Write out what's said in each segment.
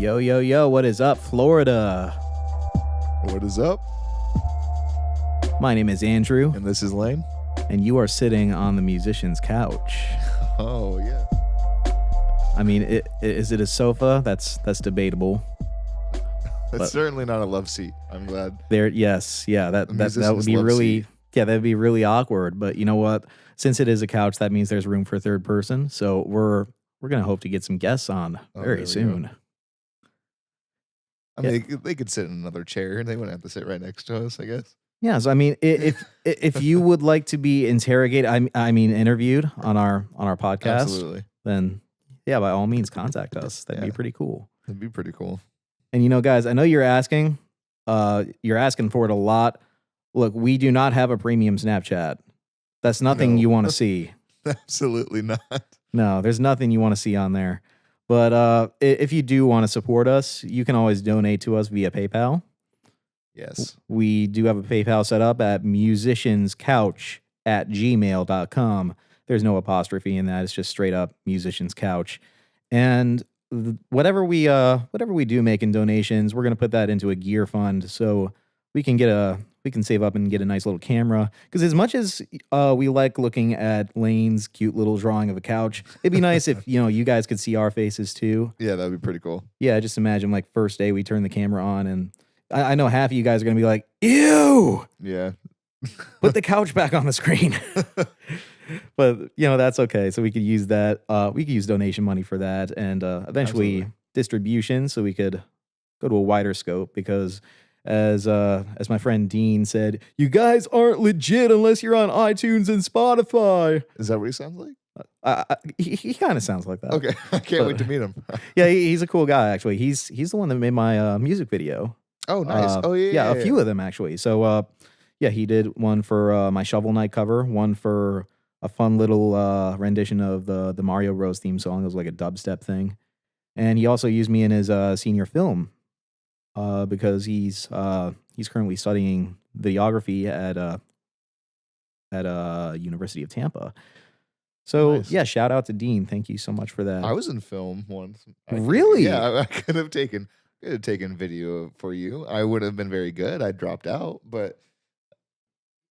Yo, yo, yo, what is up, Florida? What is up? My name is Andrew, And this is Lane. and you are sitting on the musician's couch. Oh, yeah. I mean, is it a sofa? That's debatable. That's certainly not a love seat. I'm glad. Yes, yeah, that would musician's be love really, seat. yeah, that'd be really awkward. But you know what? Since it is a couch, that means there's room for a third person. So we're gonna hope to get some guests on Oh, there very we soon. go. I mean, they could sit in another chair. They wouldn't have to sit right next to us, I guess. Yeah, so I mean, if you would like to be interrogated, I mean, interviewed on our podcast, Absolutely. then yeah, by all means, contact us. That'd be Yeah. pretty cool. That'd be pretty cool. And you know, guys, I know you're asking for it a lot. Look, we do not have a premium Snapchat. That's nothing No. you want to see. Absolutely not. No, there's nothing you want to see on there. But if you do want to support us, you can always donate to us via PayPal. Yes. We do have a PayPal set up at musicianscouch@gmail.com. There's no apostrophe in that. It's just straight up Musicians Couch. And whatever we do make in donations, we're going to put that into a gear fund so we can save up and get a nice little camera. Because as much as we like looking at Lane's cute little drawing of a couch, it'd be nice if you guys could see our faces too. Yeah, that'd be pretty cool. Yeah, just imagine like first day we turn the camera on and I know half of you guys are going to be like, ew, Yeah. put the couch back on the screen. But, that's okay. So we could use that. We could use donation money for that and eventually Absolutely. distribution so we could go to a wider scope because as my friend Dean said, you guys aren't legit unless you're on iTunes and Spotify. Is that what he sounds like? He kind of sounds like that. Okay. I can't wait to meet him. Yeah, he's a cool guy, actually. He's the one that made my music video. Oh, nice. Yeah, a few of them actually. So yeah, he did one for my Shovel Knight cover, one for a fun little rendition of the Mario Bros theme song. It was like a dubstep thing, and he also used me in his senior film because he's currently studying videography at University of Tampa. So Nice. yeah, shout out to Dean. Thank you so much for that. I was in film once. Really? Yeah, I could have taken video for you. I would have been very good. I dropped out, but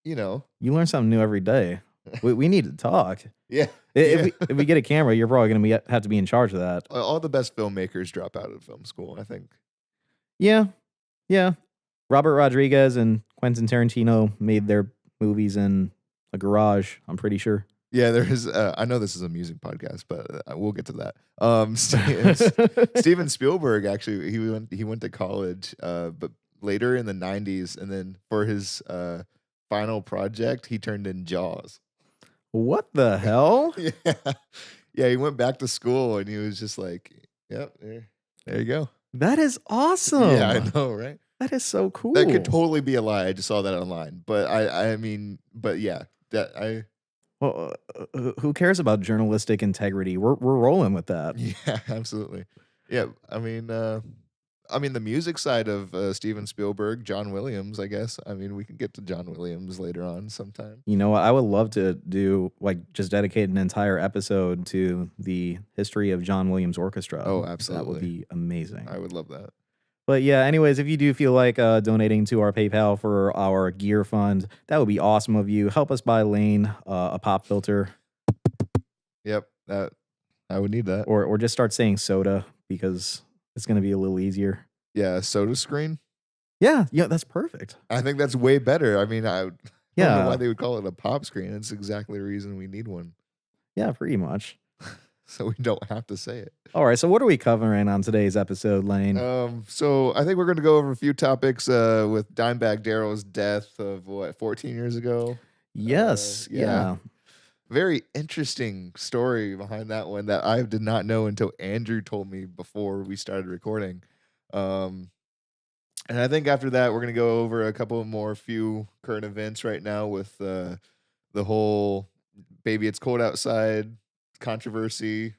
You learn something new every day. We need to talk. yeah. If we get a camera, you're probably going to have to be in charge of that. All the best filmmakers drop out of film school, I think. Yeah. Robert Rodriguez and Quentin Tarantino made their movies in a garage, I'm pretty sure. Yeah, there is. I know this is a music podcast, but we'll get to that. Steven Spielberg actually he went to college, but later in the '90s, and then for his final project, he turned in Jaws. What the hell? Yeah. He went back to school, and he was just like, "Yep, there you go." That is awesome. Yeah, I know, right? That is so cool. That could totally be a lie. I just saw that online, but but yeah, Well, who cares about journalistic integrity? We're rolling with that. Yeah, absolutely. Yeah, I mean, the music side of Steven Spielberg, John Williams, I guess. I mean, we can get to John Williams later on sometime. You know what? I would love to do just dedicate an entire episode to the history of John Williams Orchestra. Oh, That would absolutely. be amazing. I would love that. But yeah, anyways, if you do feel like donating to our PayPal for our gear fund, that would be awesome of you. Help us buy Lane a pop filter, Yep, that I would need that. or just start saying soda because it's going to be a little easier. Yeah, soda screen. Yeah, that's perfect. I think that's way better. I mean, I don't Yeah. know why they would call it a pop screen. It's exactly the reason we need one, Yeah, pretty much. so we don't have to say it. All right, so what are we covering on today's episode, Lane? So I think we're going to go over a few topics with Dimebag Darrell's death of 14 years ago. Yes, yeah. Very interesting story behind that one that I did not know until Andrew told me before we started recording. And I think after that, we're going to go over a couple more few current events right now with the whole Baby It's Cold Outside controversy,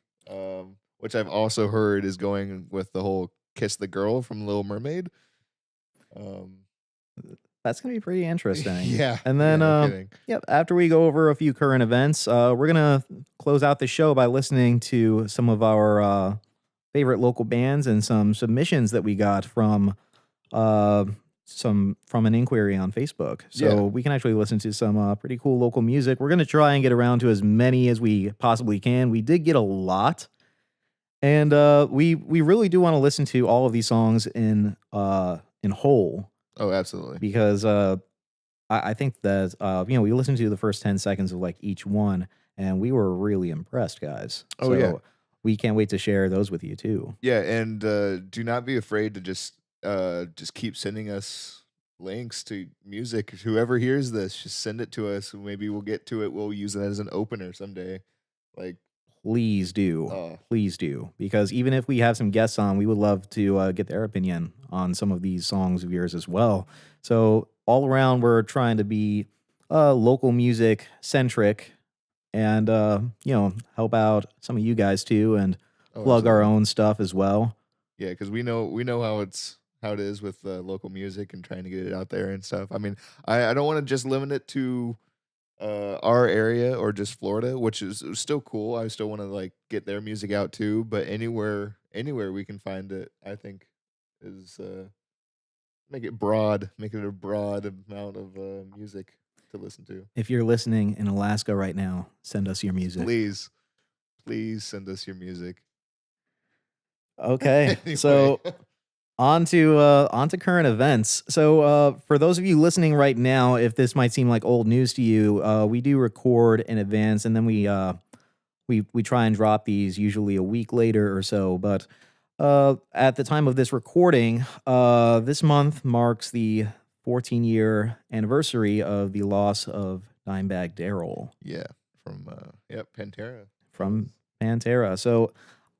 which I've also heard is going with the whole Kiss the Girl from Little Mermaid. That's going to be pretty interesting. Yeah. And then, no kidding. yep, after we go over a few current events, we're going to close out the show by listening to some of our favorite local bands and some submissions that we got uh, from an inquiry on Facebook. Yeah. So we can actually listen to some pretty cool local music. We're gonna try and get around to as many as we possibly can. We did get a lot, and we really do want to listen to all of these songs in whole Oh, absolutely. because I think that we listened to the first 10 seconds of like each one, and we were really impressed, guys. Oh, yeah. So we can't wait to share those with you too. Yeah, and, do not be afraid to just keep sending us links to music. Whoever hears this, just send it to us, and maybe we'll get to it, we'll use it as an opener someday. Like, Please do. oh, Please do. Because even if we have some guests on, we would love to get their opinion on some of these songs of yours as well. So, all around, we're trying to be local music centric and, help out some of you guys too and oh, plug our absolutely. own stuff as well. Yeah, because we know how it is with, local music and trying to get it out there and stuff. I mean, I don't wanna just limit it to our area or just Florida, which is still cool. I still want to like get their music out too, but anywhere we can find it, I think is make it a broad amount of music to listen to. If you're listening in Alaska right now, send us your music. Please, please send us your music. Okay. Anyway, So, on to current events. So, for those of you listening right now, if this might seem like old news to you, we do record in advance, and then we try and drop these usually a week later or so. But at the time of this recording, this month marks the 14-year anniversary of the loss of Dimebag Darrell yeah, from yep, Pantera. That was from Pantera. So,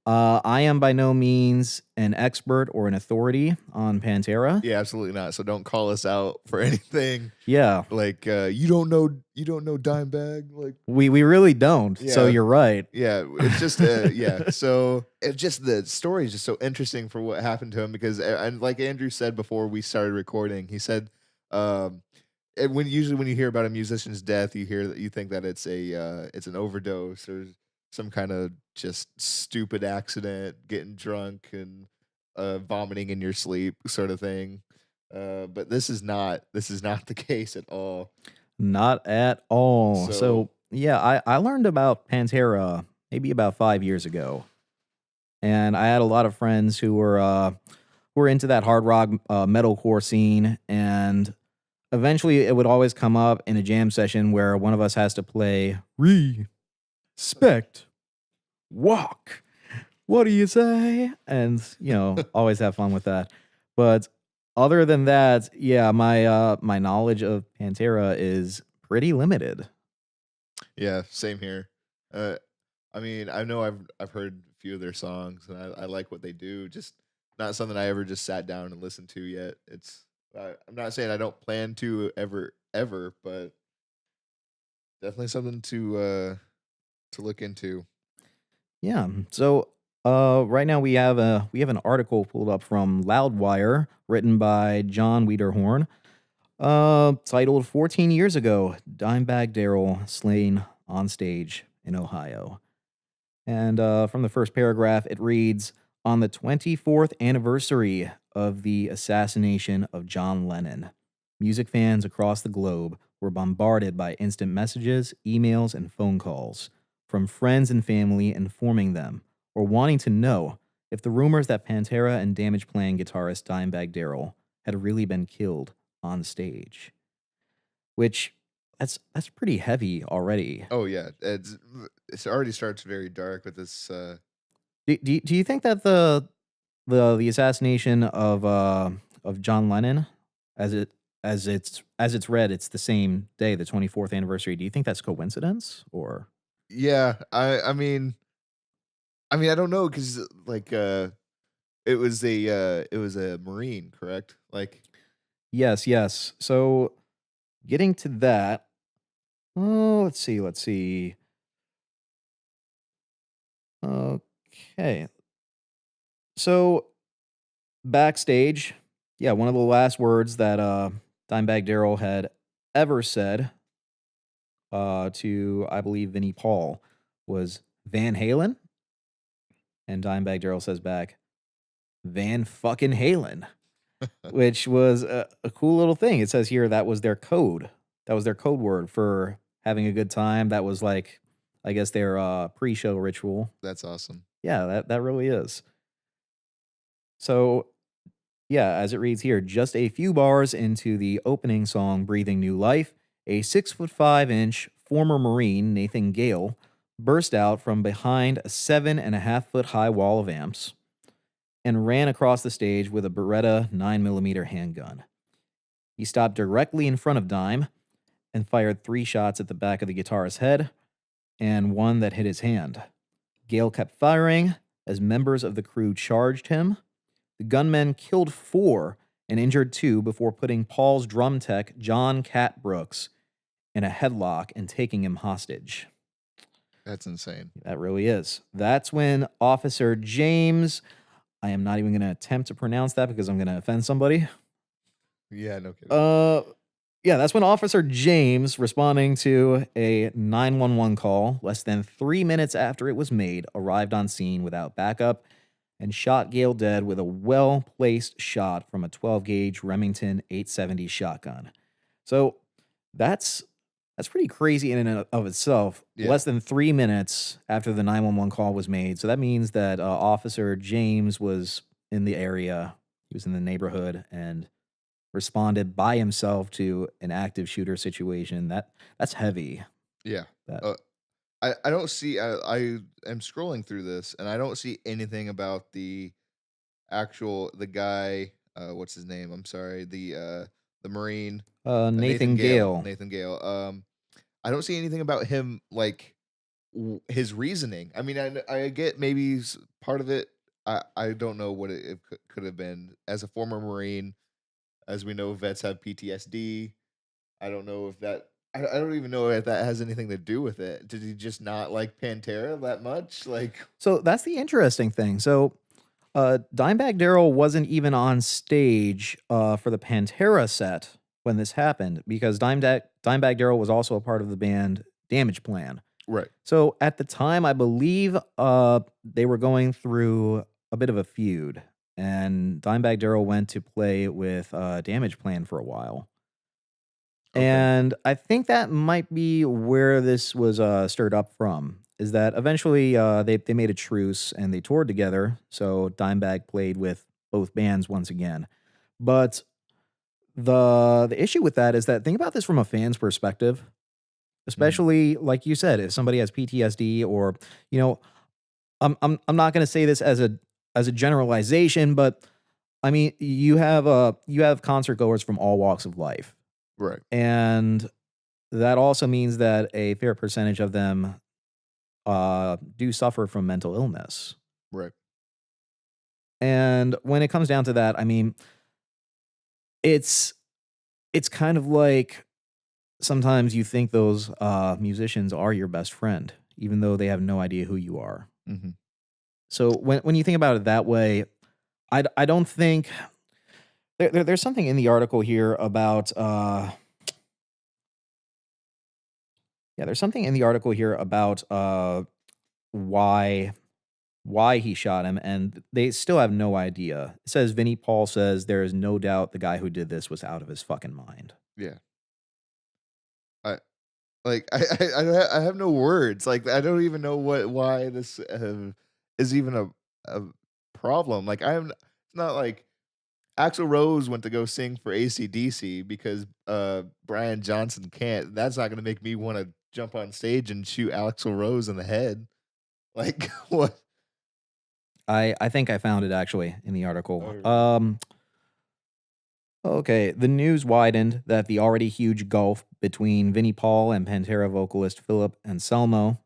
I am by no means an expert or an authority on Pantera. yeah, absolutely not. So don't call us out for anything. Yeah, Like you don't know Dimebag. Like we really don't. So yeah, you're right. yeah, it's just yeah. So it's just the story is just so interesting for what happened to him because and like Andrew said before we started recording, he said um and when you hear about a musician's death, you hear that you think that it's an overdose or some kind of just stupid accident, getting drunk and vomiting in your sleep sort of thing. But this is not the case at all. Not at all. So So yeah, I learned about Pantera maybe about 5 years ago, and I had a lot of friends who were into that hard rock metalcore scene, and eventually it would always come up in a jam session where one of us has to play respect walk. What do you say? And, always have fun with that. But other than that, yeah, my knowledge of Pantera is pretty limited. yeah, same here. Uh, I mean, I know I've heard a few of their songs and I like what they do. Just not something I ever just sat down and listened to yet. I'm not saying I don't plan to ever, but definitely something to look into. Yeah. So right now we have an article pulled up from Loudwire written by John Wiederhorn, titled 14 years ago, Dimebag Darrell slain on stage in Ohio. And from the first paragraph, it reads, on the 24th anniversary of the assassination of John Lennon, music fans across the globe were bombarded by instant messages, emails, and phone calls from friends and family informing them or wanting to know if the rumors that Pantera and Damage Plan guitarist Dimebag Darrell had really been killed on stage. Which that's pretty heavy already. Oh yeah, it already starts very dark with this. Do you think that the assassination of John Lennon, as it's read, it's the same day, the 24th anniversary. Do you think that's coincidence or? Yeah, I mean I don't know because like it was a Marine, correct? Like Yes, yes. So getting to that, oh, let's see. Okay, so backstage, yeah, one of the last words that Dimebag Darrell had ever said to I believe Vinnie Paul was Van Halen. And Dimebag Darrell says back, Van fucking Halen, which was a cool little thing. It says here that was their code. That was their code word for having a good time. That was like, I guess, their pre-show ritual. That's awesome. Yeah, that really is. So, yeah, as it reads here, just a few bars into the opening song, Breathing New Life, a 6'5" former Marine, Nathan Gale, burst out from behind a 7.5 foot high wall of amps and ran across the stage with a Beretta 9mm handgun. He stopped directly in front of Dime and fired 3 shots at the back of the guitarist's head and one that hit his hand. Gale kept firing as members of the crew charged him. The gunmen killed 4 and injured 2 before putting Paul's drum tech, John Cat Brooks, in a headlock and taking him hostage. That's insane. That really is. That's when Officer James, I am not even going to attempt to pronounce that because I'm going to offend somebody. Yeah, no kidding. Yeah, that's when Officer James, responding to a 911 call less than 3 minutes after it was made, arrived on scene without backup and shot Gale dead with a well-placed shot from a 12-gauge Remington 870 shotgun. So that's pretty crazy in and of itself. Yeah. Less than 3 minutes after the 911 call was made. So that means that Officer James was in the area. He was in the neighborhood and responded by himself to an active shooter situation. That's heavy. Yeah. That I don't see. I am scrolling through this, and I don't see anything about the the guy. What's his name? I'm sorry. The Marine. Nathan Nathan Gale. Gale. Nathan Gale. I don't see anything about him like his reasoning. I mean, I get maybe part of it. I don't know what it could have been. As a former Marine, as we know, vets have PTSD. I don't know if that. I don't even know if that has anything to do with it. Did he just not like Pantera that much? Like, So that's the interesting thing. So Dimebag Darrell wasn't even on stage for the Pantera set when this happened because Dimebag Darrell was also a part of the band Damage Plan. right. So at the time, I believe they were going through a bit of a feud, and Dimebag Darrell went to play with Damage Plan for a while. Okay. And I think that might be where this was stirred up from. Is that eventually they made a truce and they toured together. So Dimebag played with both bands once again. But the issue with that is that think about this from a fan's perspective, Mm, especially like you said, if somebody has PTSD or you know, I'm not going to say this as a generalization, but I mean you have concert goers from all walks of life, right. and that also means that a fair percentage of them do suffer from mental illness. Right. And when it comes down to that, I mean, it's it's kind of like sometimes you think those musicians are your best friend, even though they have no idea who you are. Hmm. So when you think about it that way, I don't think there's something in the article here about yeah, there's something in the article here about why he shot him, and they still have no idea. It says Vinnie Paul says there is no doubt the guy who did this was out of his fucking mind. Yeah. I like. I have no words. Like, I don't even know why this is even a problem. Like, It's not like Axl Rose went to go sing for AC/DC because Brian Johnson can't. That's not going to make me want to jump on stage and shoot Axl Rose in the head. Like, what? I think I found it actually in the article. Oh, really? Okay, the news widened that the already huge gulf between Vinnie Paul and Pantera vocalist Philip Anselmo,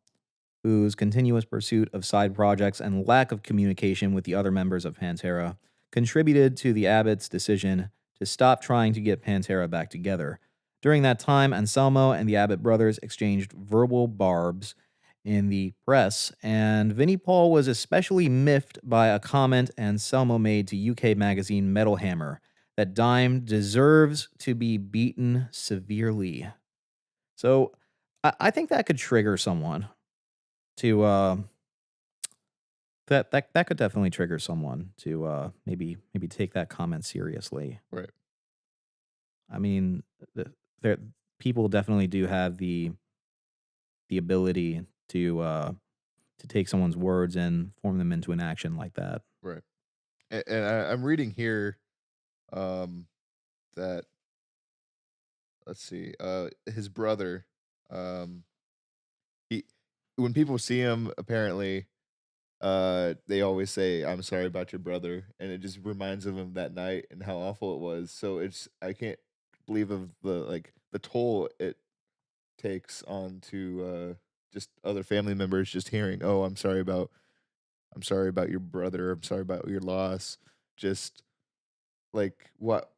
whose continuous pursuit of side projects and lack of communication with the other members of Pantera contributed to the Abbott's decision to stop trying to get Pantera back together. During that time, Anselmo and the Abbott brothers exchanged verbal barbs in the press, and Vinnie Paul was especially miffed by a comment Anselmo made to UK magazine Metal Hammer that Dime deserves to be beaten severely. So I think that could trigger someone to That could definitely trigger someone to, maybe take that comment seriously. Right. I mean, there people definitely do have the ability to take someone's words and form them into an action like that. Right. And I'm reading here um that, let's see, his brother, um he when people see him, apparently, they always say, "I'm sorry about your brother," and it just reminds them of that night and how awful it was. So it's I can't believe of the toll it takes on to just other family members just hearing, "Oh, I'm sorry about your brother. I'm sorry about your loss." Just like what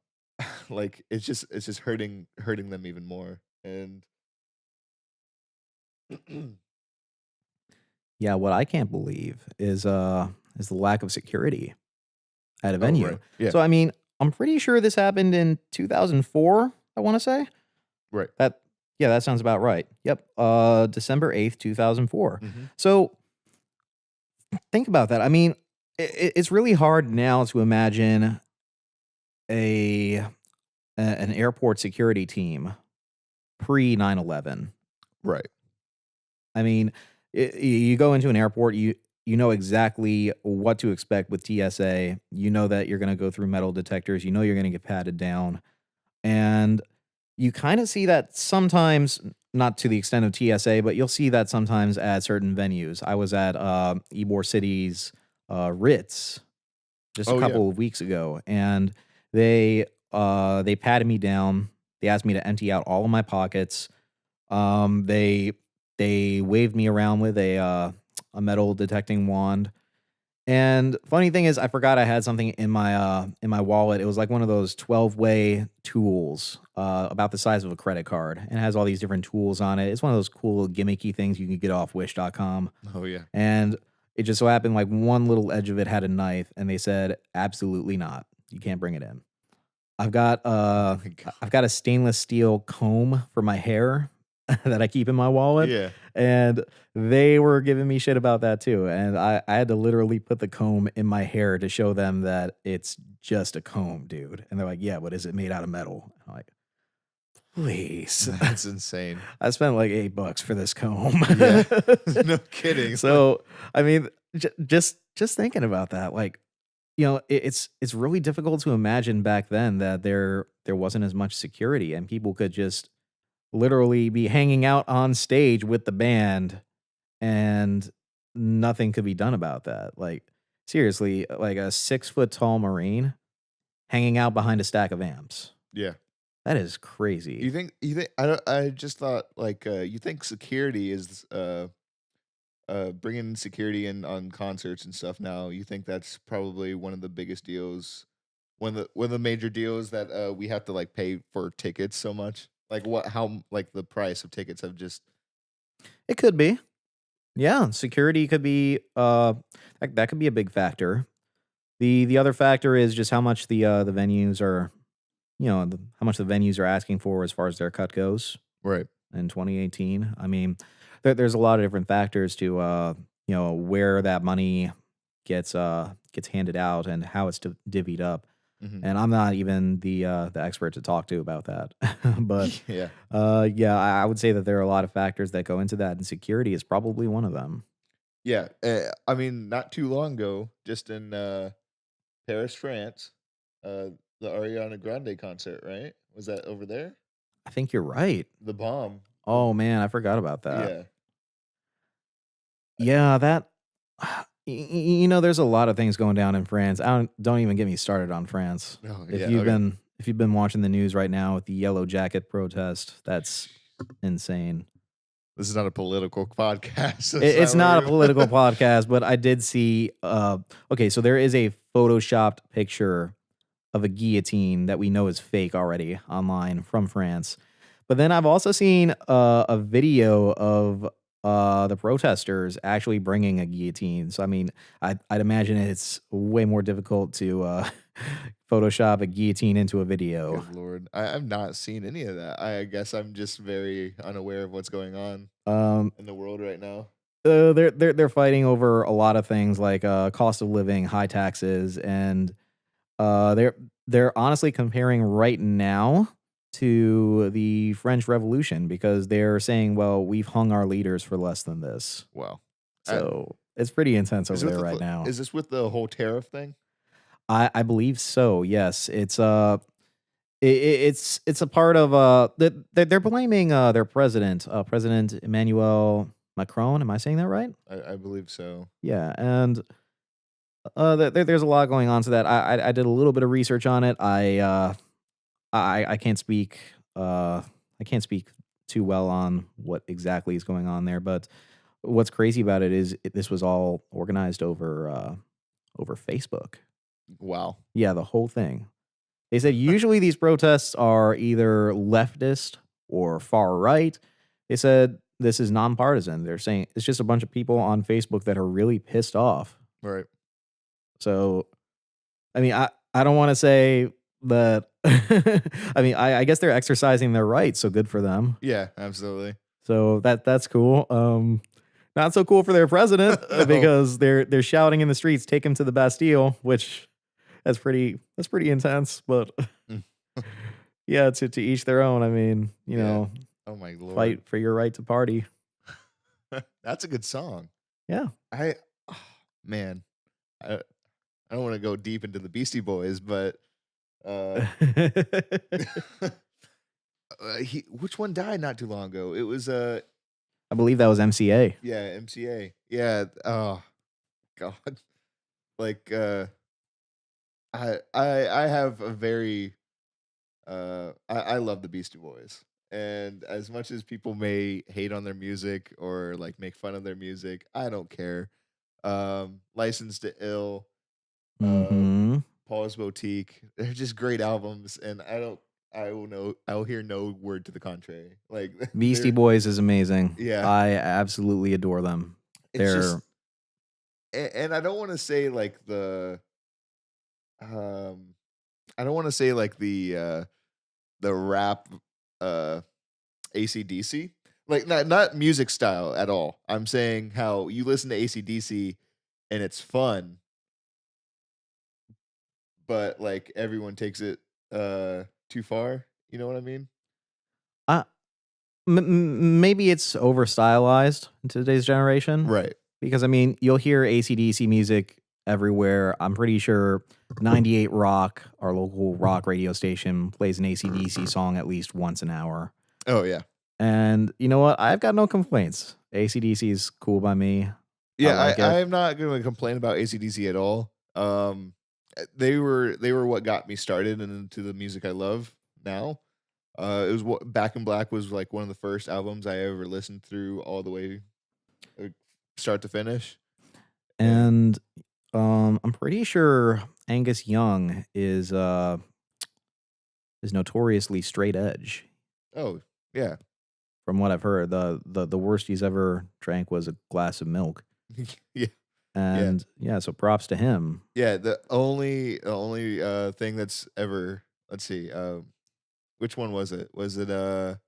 like it's just hurting them even more. And Yeah, what I can't believe is the lack of security at a oh, venue. right. Yeah. So, I mean, I'm pretty sure this happened in 2004, I wanna say. Right. That yeah, that sounds about right. Yep, December 8th, 2004. Mhm. So, think about that. I mean, it's really hard now to imagine a an airport security team pre 9/11. Right. I mean, you go into an airport, you know exactly what to expect with TSA. You know that you're gonna go through metal detectors, you know you're gonna get patted down, and you kinda see that sometimes, not to the extent of TSA, but you'll see that sometimes at certain venues. I was at, Ybor City's, Ritz just a Oh, yeah. couple of weeks ago, and they patted me down. They asked me to empty out all of my pockets. Um, they they waved me around with a metal detecting wand. And funny thing is, I forgot I had something in my wallet. It was like one of those 12-way tools, about the size of a credit card, and it has all these different tools on it. It's one of those cool gimmicky things you can get off Wish.com. Oh, yeah. And it just so happened like one little edge of it had a knife, and they said, "Absolutely not. You can't bring it in." I've got Oh uh my I've god. got a stainless steel comb for my hair that I keep in my wallet, Yeah. and they were giving me shit about that too, and I had to literally put the comb in my hair to show them that it's just a comb, dude, and they're like, "Yeah, but is it made out of metal?" I'm like, "Please." That's insane. I spent like $8 for this comb. Yeah. No kidding. Like, So, I mean, just thinking about that, like, it's really difficult to imagine back then that there wasn't as much security and people could just literally be hanging out on stage with the band and nothing could be done about that. Like, seriously, like a 6-foot tall Marine hanging out behind a stack of amps. yeah. That is crazy. You think I don't I just thought, like, you think security is, bringing security in on concerts and stuff now, you think that's probably one of the biggest deals, one of the major deals that, we have to, like, pay for tickets so much? Like, like, the price of tickets have just It could be. Yeah, security could be that could be a big factor. The other factor is just how much the venues are, how much the venues are asking for as far as their cut goes right. in 2018. I mean, there's a lot of different factors to where that money gets handed out and how it's divvied up. Mhm. And I'm not even the expert to talk to about that. But Yeah. yeah, I would say that there are a lot of factors that go into that, and security is probably one of them. Yeah, I mean, not too long ago, just in, Paris, France, uh, the Ariana Grande concert, right? Was that over there? I think you're right. The bomb. The Oh man, I forgot about that. Yeah. Yeah, that there's a lot of things going down in France. I don't even get me started on France. Oh, If yeah, you've okay. been watching the news right now with the yellow jacket protest, that's insane. This is not a political podcast. That's It's not not a where political we podcast, but I did see okay, so there is a photoshopped picture of a guillotine that we know is fake already online from France. But then I've also seen a video of the protesters actually bringing a guillotine. So I mean, I'd imagine it's way more difficult to Photoshop a guillotine into a video. Good lord. I've not seen any of that. I guess I'm just very unaware of what's going on Um, in the world right now. they're fighting over a lot of things like cost of living, high taxes, and they're honestly comparing right now to the French Revolution because they're saying, well, we've hung our leaders for less than this. Wow. Uh, So it's pretty intense over there right now. is this with the whole tariff thing? I believe so. Yes, it's a part of they're blaming their president, President Emmanuel Macron. Am I saying that right? I believe so. Yeah, and there's a lot going on to that. I did a little bit of research on it. I can't speak I can't speak too well on what exactly is going on there, but what's crazy about it is this was all organized over Facebook. Wow. Yeah, the whole thing. They said usually these protests are either leftist or far right. They said this is nonpartisan. They're saying it's just a bunch of people on Facebook that are really pissed off. Right. So, I mean, I don't want to say that. I mean, I guess they're exercising their rights, so good for them. Yeah, absolutely. So that's cool. Not so cool for their president No. because they're shouting in the streets, "Take him to the Bastille," which that's pretty intense. But Mm. yeah, to each their own. I mean, Yeah. Oh my lord. fight for your right to party. That's a good song. Yeah. I oh, man, I I don't want to go deep into the Beastie Boys, but uh, which one died not too long ago? It was I believe that was MCA. yeah, MCA. Yeah. Oh God. Like I have a very I love the Beastie Boys. And as much as people may hate on their music or like make fun of their music, I don't care. License to Ill, Mhm. Paul's Boutique, they're just great albums, and I will hear no word to the contrary. Like Beastie they're Boys is amazing. yeah, I absolutely adore them. it's They're just and I don't want to say like um I don't want to say like the rap uh AC/DC. Like not music style at all. I'm saying how you listen to AC/DC and it's fun, but like everyone takes it too far. You know what I mean? uh, maybe it's over stylized in today's generation Right. because I mean, you'll hear AC/DC music everywhere. I'm pretty sure 98 Rock, our local rock radio station, plays an AC/DC song at least once an hour. Oh yeah. And you know what? I've got no complaints. AC/DC is cool by me. I Yeah, like it. I'm not gonna complain about AC/DC at all. They were what got me started and into the music I love now. It was what Back in Black was like one of the first albums I ever listened through all the way, like, start to finish. And And I'm pretty sure Angus Young is notoriously straight edge. oh yeah, From what I've heard, the worst he's ever drank was a glass of milk. yeah, yeah, And yeah, so props to him. yeah. The only thing that's ever let's see, which one was it? Was it it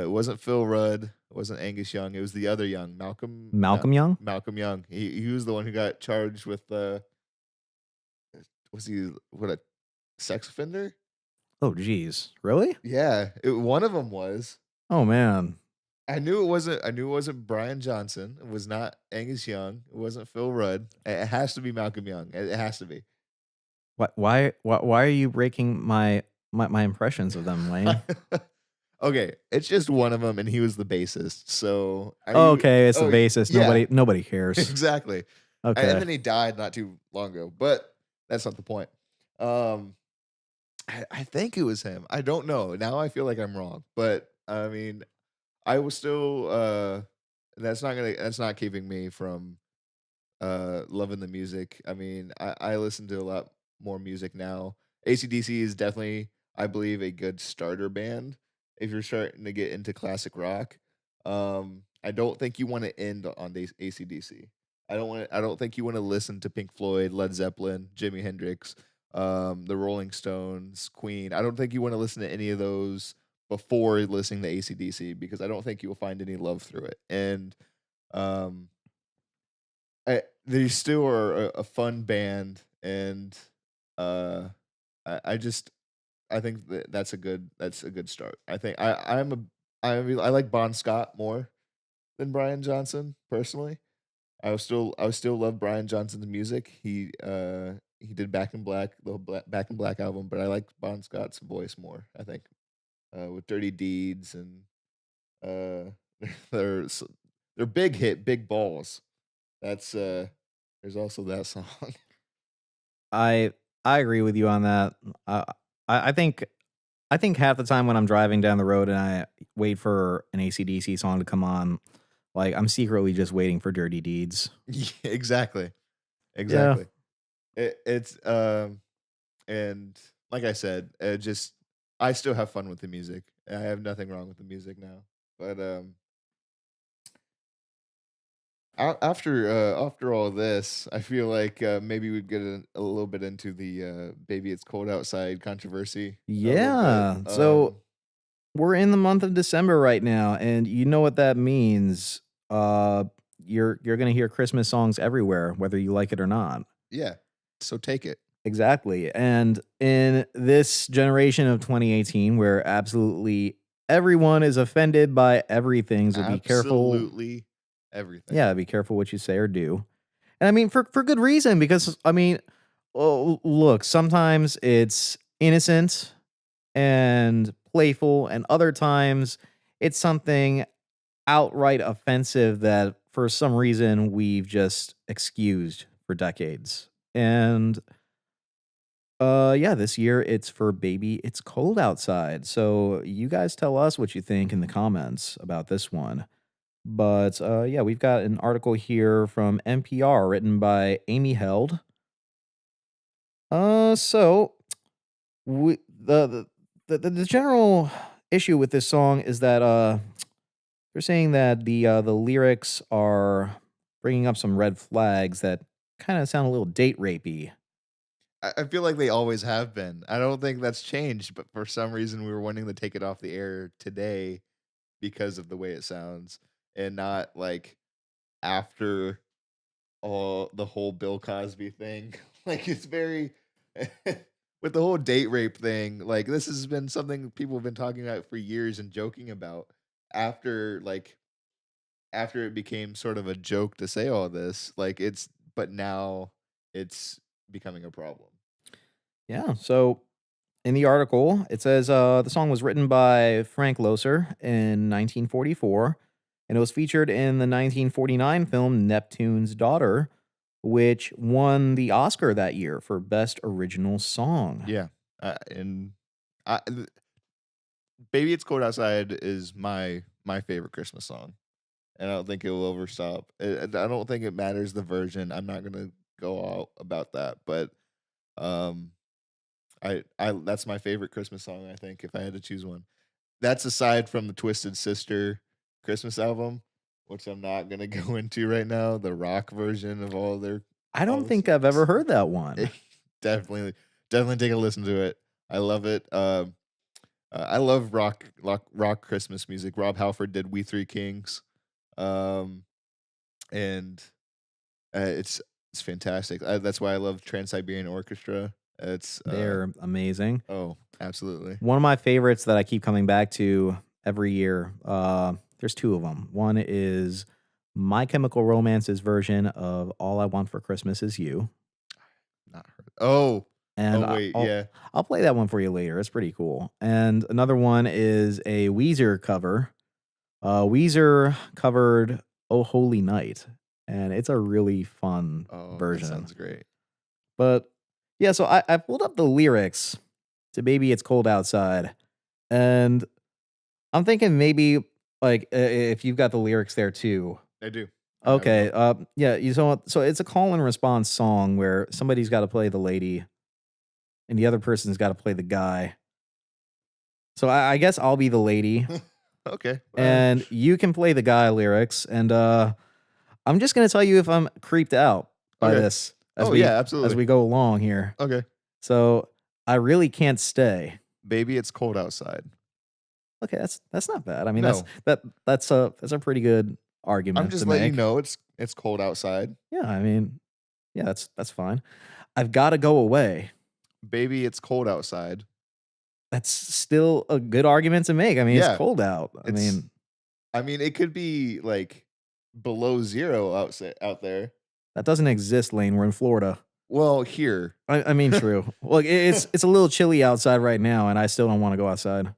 wasn't Phil Rudd, it wasn't Angus Young, it was the other Young, Malcolm Young? Malcolm Young. He was the one who got charged with was he what a sex offender? Oh, geez. Really? Yeah, one of them was. Oh, man. I knew it wasn't Brian Johnson. It was not Angus Young. It wasn't Phil Rudd. It has to be Malcolm Young. It has to be. Why are you breaking my impressions of them, Lane? Okay, it's just one of them, and he was the bassist. So are Oh, you? okay, it's the Oh bassist. yeah, Nobody cares. exactly. And Okay. then he died not too long ago. But that's not the point. Um, I think it was him. I don't know. Now I feel like I'm wrong. But I mean, I was still that's not keeping me from loving the music. I mean, I listen to a lot more music now. AC/DC is definitely, I believe, a good starter band if you're starting to get into classic rock. I don't think you want to end on AC/DC. I don't think you want to listen to Pink Floyd, Led Zeppelin, Jimi Hendrix, the Rolling Stones, Queen. I don't think you want to listen to any of those before listening to AC/DC because I don't think you will find any love through it. And Um, they still are a fun band, and uh, I just I think that's a good start. I think I like Bon Scott more than Brian Johnson personally. I would still love Brian Johnson's music. He did Back in Black, Back in Black album, but I like Bon Scott's voice more. I think with Dirty Deeds and uh, their their big hit, Big Balls. That's there's also that song. I I agree with you on that. Uh, I think half the time when I'm driving down the road and I wait for an AC/DC song to come on, like, I'm secretly just waiting for Dirty Deeds. Yeah, exactly, Yeah. exactly. It's and like I said, just I still have fun with the music. I have nothing wrong with the music now. But after all this, I feel like maybe we'd get a little bit into the "Baby It's Cold Outside" controversy a little bit. Yeah. So, we're in the month of December right now, and you know what that means. Uh, you're gonna hear Christmas songs everywhere, whether you like it or not. Yeah, so take it. Exactly. And in this generation of 2018, where absolutely everyone is offended by everything, so be careful. Absolutely everything. Yeah, be careful what you say or do. And I mean, for good reason, because I mean, look, sometimes it's innocent and playful, and other times it's something outright offensive that for some reason we've just excused for decades. And yeah, this year it's for Baby It's Cold Outside. So you guys tell us what you think in the comments about this one. But yeah, we've got an article here from NPR written by Amy Held. So we, the general issue with this song is that they're saying that the lyrics are bringing up some red flags that kind of sound a little date rapey. I feel like they always have been. I don't think that's changed, but for some reason we were wanting to take it off the air today because of the way it sounds, and not like after all the whole Bill Cosby thing. Like it's very with the whole date rape thing, like this has been something people have been talking about for years and joking about after after it became sort of a joke to say all this, like it's but now it's becoming a problem. Yeah. So in the article, it says the song was written by Frank Loesser in 1944, and it was featured in the 1949 film Neptune's Daughter, which won the Oscar that year for Best Original Song. Yeah. And I, th- Baby It's Cold Outside is my favorite Christmas song. And I don't think it will ever stop. I don't think it matters the version. I'm not gonna go all about that, but um, I that's my favorite Christmas song. I think if I had to choose one, that's aside from the Twisted Sister Christmas album, which I'm not gonna go into right now. The rock version of I all don't the think I've ever songs. heard that one. definitely, definitely take a listen to it. I love it. I love rock Christmas music. Rob Halford did "We Three Kings." Um, and it's fantastic. That's why I love Trans Siberian Orchestra. It's They're amazing. oh, absolutely. One of my favorites that I keep coming back to every year, there's two of them. One is My Chemical Romance's version of All I Want for Christmas Is You. Not heard. Oh, And oh wait, I'll yeah. I'll play that one for you later. It's pretty cool. And another one is a Weezer cover. Weezer covered "Oh Holy Night," and it's a really fun Oh, that version. sounds great. But yeah, so I pulled up the lyrics to "Baby It's Cold Outside," and I'm thinking maybe like if you've got the lyrics there too. I do. I have it Okay, up. yeah, so it's a call and response song where somebody's got to play the lady and the other person's got to play the guy. So I guess I'll be the lady, Okay. and you can play the guy lyrics. And I'm just gonna tell you if I'm creeped out by Okay. this Oh yeah, as absolutely. we go along here. Okay. So I really can't stay. Baby, it's cold outside. Okay, that's not bad. I mean No. that's a pretty good I'm argument to just letting you make. know it's cold outside. Yeah, I mean, yeah, that's fine. I've got to go away. Baby, it's cold outside. That's still a good argument to make. I mean, it's Yeah, cold out. I it's mean, I mean, it could be like below 0 out there. that doesn't exist, Lane. We're in Florida. Well, here. I mean, true. Look, it's a little chilly outside right now, and I still don't want to go outside.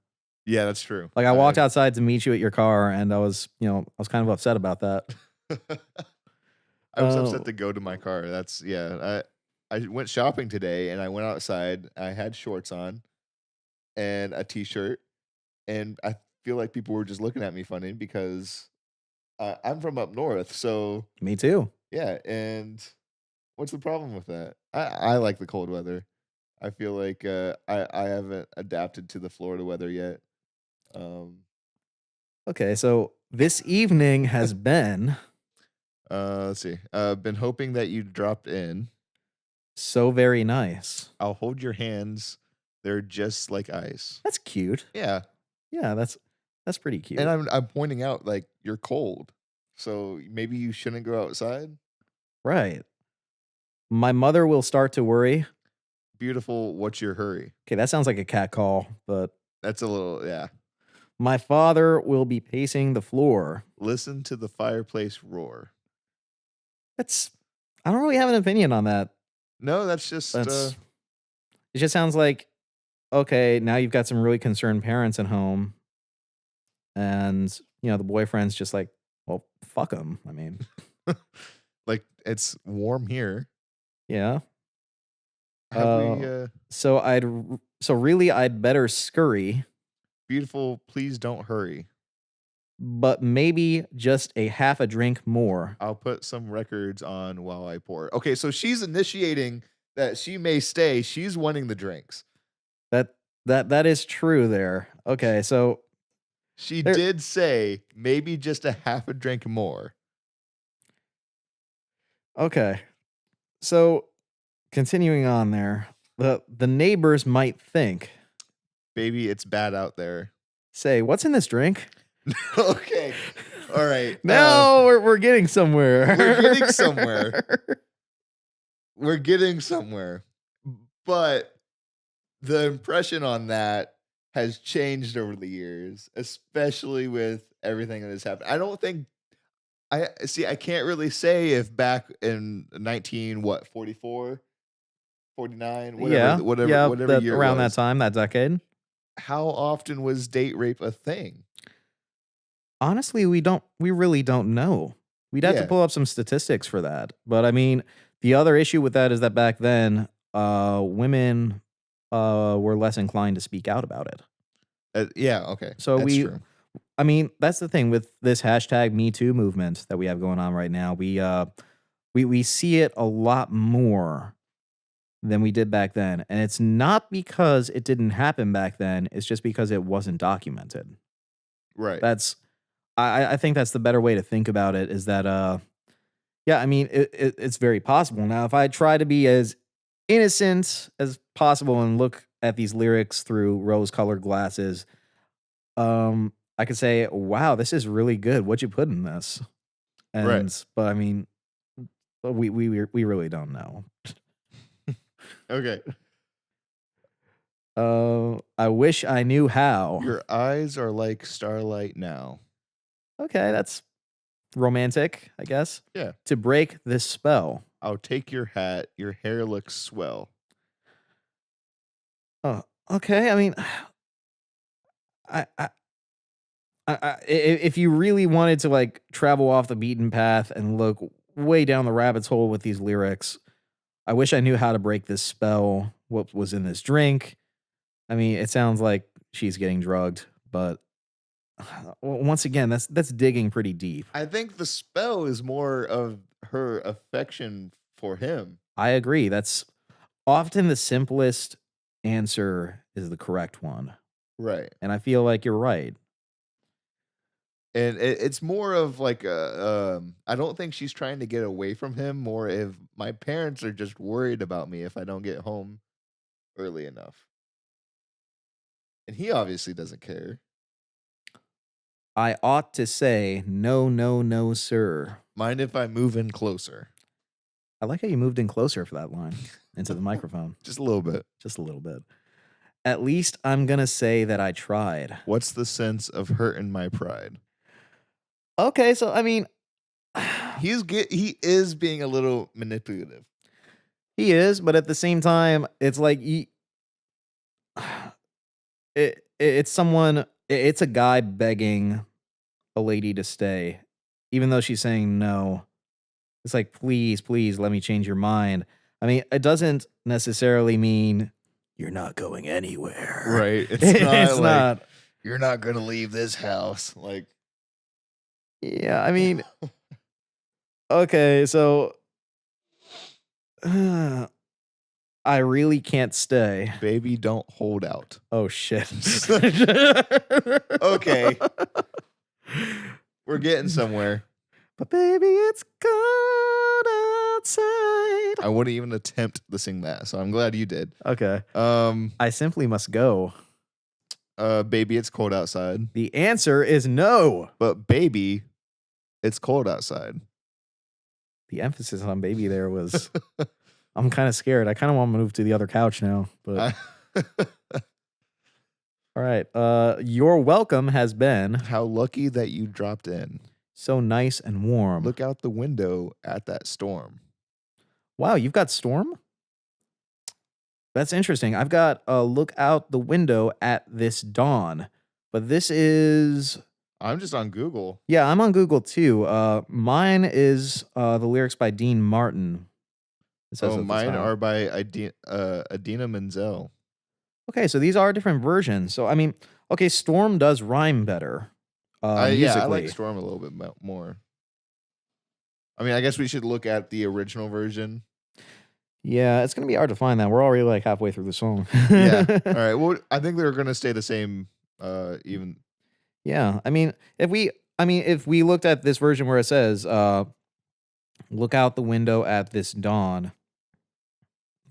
Yeah, that's true. Like I walked outside to meet you at your car, and I was kind of upset about that. I was upset Oh, to go to my car. That's yeah. I went shopping today and I went outside. I had shorts on and a t-shirt, and I feel like people were just looking at me funny because I'm from up north. So me too. yeah, and what's the problem with that? I like the cold weather. I feel like I haven't adapted to the Florida weather yet. Um, Okay, so this evening has been let's see. Been hoping that you dropped in. so very nice. I'll hold your hands. They're just like ice. That's cute. Yeah, Yeah, that's pretty and cute. I'm pointing out like you're cold, so maybe you shouldn't go outside. Right. My mother will start to worry. Beautiful. What's your hurry? Okay, that sounds like a cat call, but That's a little yeah. my father will be pacing the floor. Listen to the fireplace roar. That's I don't really have an opinion on that. No, that's just That's it just sounds like okay, now you've got some really concerned parents at home and the boyfriend's just like, well, fuck him. I mean, like it's warm here. yeah. Have we Uh so really I'd better scurry, beautiful, please don't hurry. but maybe just a half a drink more. I'll put some records on while I pour. Okay, so she's initiating that she may stay. She's wanting the drinks. That that is true there. Okay, so She there did say maybe just a half a drink more. okay. So continuing on there, the neighbors might think, Baby, it's bad out there. say, "What's in this drink?" Okay. All right. No, we're getting somewhere. We're getting somewhere. We're getting somewhere. But the impression on that has changed over the years, especially with everything that has happened. I don't think I see I can't really say if back in 19 what 44, 49, Yeah, yeah, whatever that year it around that was. time, that decade. How often was date rape a thing? Honestly, we really don't know. We'd have to Yeah. pull up some statistics for that. But I mean, the other issue with that is that back then, women were less inclined to speak out about it. Yeah, okay. So That's true. I mean, that's the thing with this hashtag Me Too movement that we have going on right now. We see it a lot more than we did back then, and it's not because it didn't happen back then. It's just because it wasn't documented. Right. That's I think that's the better way to think about it. Is that yeah, I mean it's very possible. Now, if I try to be as innocent as possible and look at these lyrics through rose-colored glasses, I could say, "Wow, this is really good. What'd you put in this?" Right. But I mean, we really don't know. Okay. I wish I knew how. Your eyes are like starlight now. Okay, that's romantic, I guess. Yeah. To break this spell. I'll take your hat. Your hair looks swell. Oh, okay. I mean, I, I, if you really wanted to like travel off the beaten path and look way down the rabbit's hole with these lyrics, I wish I knew how to break this spell. What was in this drink? I mean, it sounds like she's getting drugged, but once again, that's digging pretty deep. I think the spell is more of her affection for him. I agree. That's often the simplest answer is the correct one, Right. and I feel like you're right. And it's more of like I don't think she's trying to get away from him. More if my parents are just worried about me if I don't get home early enough. And he obviously doesn't care. I ought to say, no, no, no, sir. Mind if I move in closer? I like how you moved in closer for that line into the microphone. Just a little bit. Just a little bit. At least I'm going to say that I tried. What's the sense of hurting my pride? Okay, so I mean, He is being a little manipulative. he is, but at the same time, it's like it's a guy begging a lady to stay, even though she's saying no. It's like, please, please, let me change your mind. I mean, it doesn't necessarily mean you're not going anywhere. Right. It's It's not like not. you're not gonna leave this house. Like, Yeah, I mean, okay, so I really can't stay. baby, don't hold out. Oh shit. Okay. We're getting somewhere. But baby, it's cold outside. I wouldn't even attempt to sing that, so I'm glad you did. Okay. I simply must go. Baby, it's cold outside. The answer is no. But baby, it's cold outside. The emphasis on baby there was I'm kind of scared. I kind of want to move to the other couch now, but all right. Your welcome has been How lucky that you dropped in. so nice and warm. Look out the window at that storm. Wow, you've got storm? That's interesting. I've got look out the window at this dawn. But this is I'm just on Google. yeah, I'm on Google too. Mine is the lyrics by Dean Martin. It says at the Mine top. are by Adina Menzel. Okay, so these are different versions. So I mean, okay, storm does rhyme better. Yeah, I musically. like Storm a little bit more. I mean, I guess we should look at the original version. Yeah, it's gonna be hard to find that. We're already like halfway through the song. Yeah. All right. Well, I think they're gonna stay the same. Even. Yeah, I mean, if we looked at this version where it says, "Look out the window at this dawn.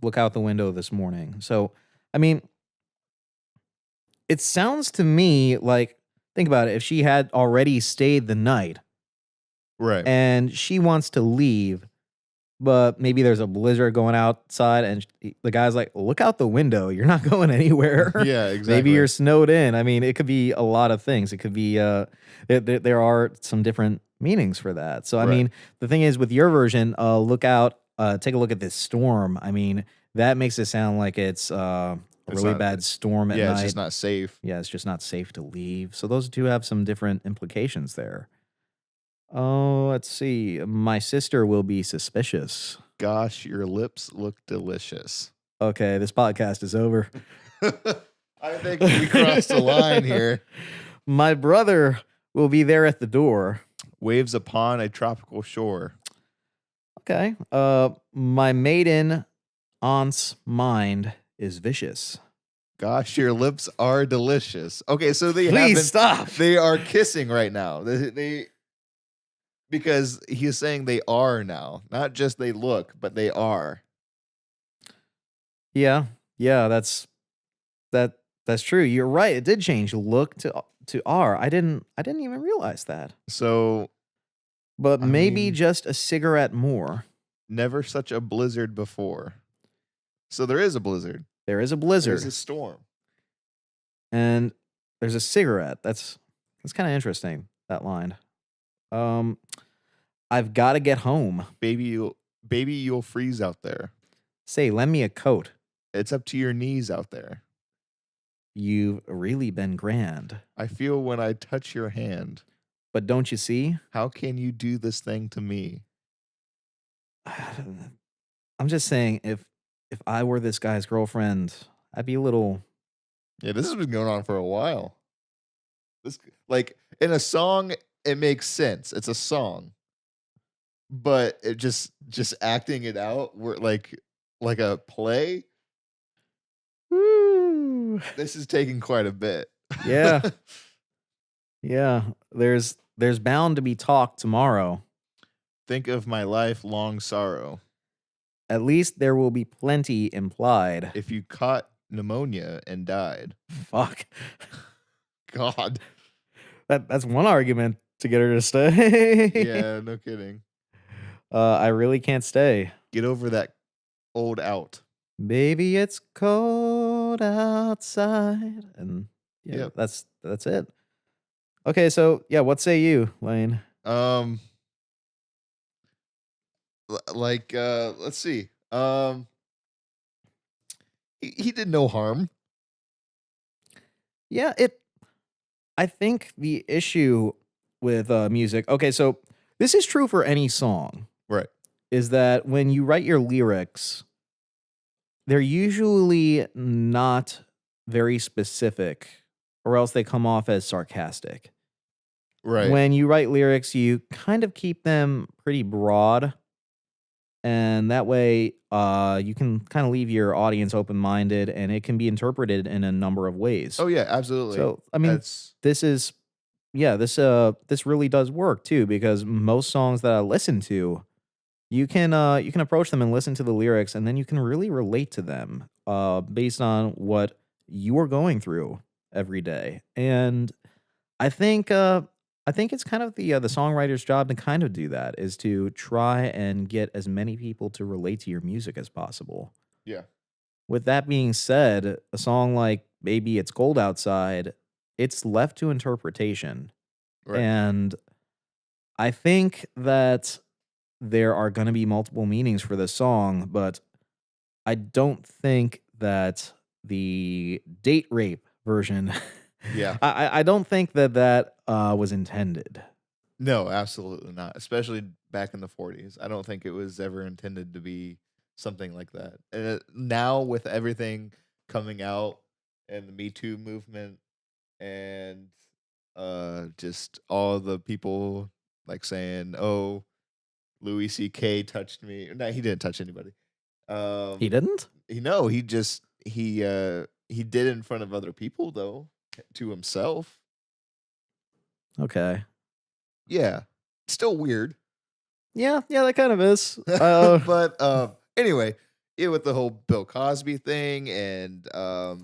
Look out the window this morning." So, I mean, it sounds to me like think about it. If she had already stayed the night Right. and she wants to leave, but maybe there's a blizzard going outside, and the guy's like, "Look out the window. You're not going anywhere." Yeah. Exactly. Maybe you're snowed in. I mean, it could be a lot of things. It could be there are some different meanings for that. So I Right. mean, the thing is with your version, look out, take a look at this storm. I mean, that makes it sound like it's a It's really not- bad storm at Yeah. night. It's just not safe. Yeah, it's just not safe to leave. So those two have some different implications there. Oh, let's see. My sister will be suspicious. Gosh, your lips look delicious. Okay, this podcast is over. I think we crossed the line here. My brother will be there at the door. Waves upon a tropical shore. Okay. My maiden aunt's mind is vicious. Gosh, your lips are delicious. Okay, so they Please stop. They are kissing right now. They because he is saying they are now, not just they look, but they are. Yeah, that's true. You're right. It did change. Look to R. I didn't even realize that. So But I maybe mean- just a cigarette more. never such a blizzard before. So there is a blizzard. There is a blizzard There's a storm. and there's a cigarette. That's kind of interesting. That line. I've got to get home. Baby, you'll freeze out there. Say, lend me a coat. It's up to your knees out there. You've really been grand. I feel when I touch your hand. But don't you see? How can you do this thing to me? I'm just saying, if I were this guy's girlfriend, I'd be a little. Yeah, this has been going on for a while. This, like, in a song, it makes sense. It's a song. But it just acting it out, we're like a play. Woo. This is taking quite a bit. Yeah. Yeah. There's bound to be talk tomorrow. Think of my lifelong sorrow. At least there will be plenty implied. If you caught pneumonia and died. Fuck. God. That's one argument to get her to stay. Yeah, no kidding. I really can't stay. Get over that old out. Baby, it's cold outside. And yeah, Yep. that's it. Okay, so yeah, what say you, Lane? Um, let's see. He did no harm. Yeah, I think the issue with music, okay, so this is true for any song, Right. is that when you write your lyrics, they're usually not very specific, or else they come off as sarcastic. Right. When you write lyrics, you kind of keep them pretty broad, and that way you can kind of leave your audience open-minded, and it can be interpreted in a number of ways. Oh yeah, absolutely. So, I mean, That's this is yeah, this really does work too because most songs that I listen to, you can approach them and listen to the lyrics and then you can really relate to them based on what you are going through every day. And I think I think it's kind of the songwriter's job to kind of do that is to try and get as many people to relate to your music as possible. yeah. With that being said, a song like Baby It's Cold Outside, it's left to interpretation. Right. And I think that there are going to be multiple meanings for this song, but I don't think that the date rape version, Yeah. I don't think that was intended. No, absolutely not. Especially back in the 40s. I don't think it was ever intended to be something like that. And now with everything coming out and the Me Too movement and just all the people like saying, "Oh, Louis C.K. touched me." No, he didn't touch anybody. He Um, didn't? he just he did in front of other people though to himself. Okay. Yeah, still weird. Yeah, yeah, that kind of is. But anyway, yeah, with the whole Bill Cosby thing and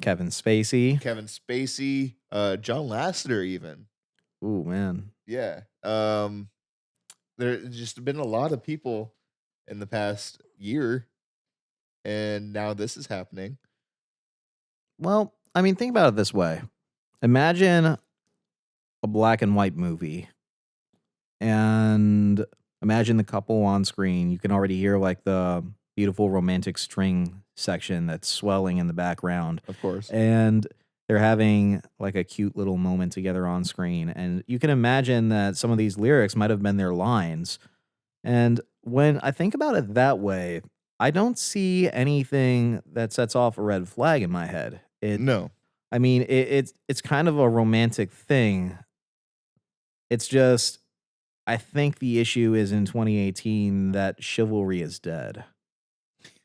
Kevin Spacey. Kevin Spacey, John Lasseter, even. Ooh, man. Yeah. There's just been a lot of people in the past year, and now this is happening. Well, I mean, think about it this way. Imagine a black and white movie and imagine the couple on screen. You can already hear like the beautiful romantic string section that's swelling in the background. Of course. And they're having like a cute little moment together on screen. And you can imagine that some of these lyrics might have been their lines. And when I think about it that way, I don't see anything that sets off a red flag in my head. No. I mean, it's kind of a romantic thing. It's just I think the issue is in 2018 that chivalry is dead.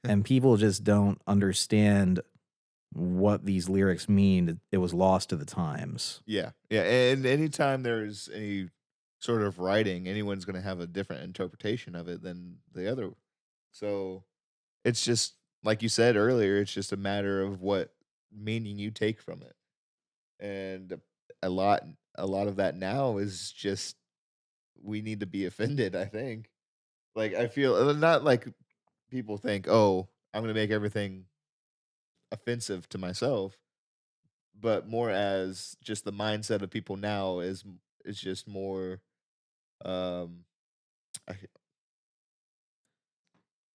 And people just don't understand what these lyrics mean. It was lost to the times. Yeah. Yeah. And anytime there's any sort of writing, anyone's going to have a different interpretation of it than the other. So it's just, like you said earlier, it's just a matter of what meaning you take from it. And a lot, a lot of that now is just we need to be offended, I think. Like, I feel not like people think, oh, I'm going to make everything offensive to myself, but more as just the mindset of people now is just more um I,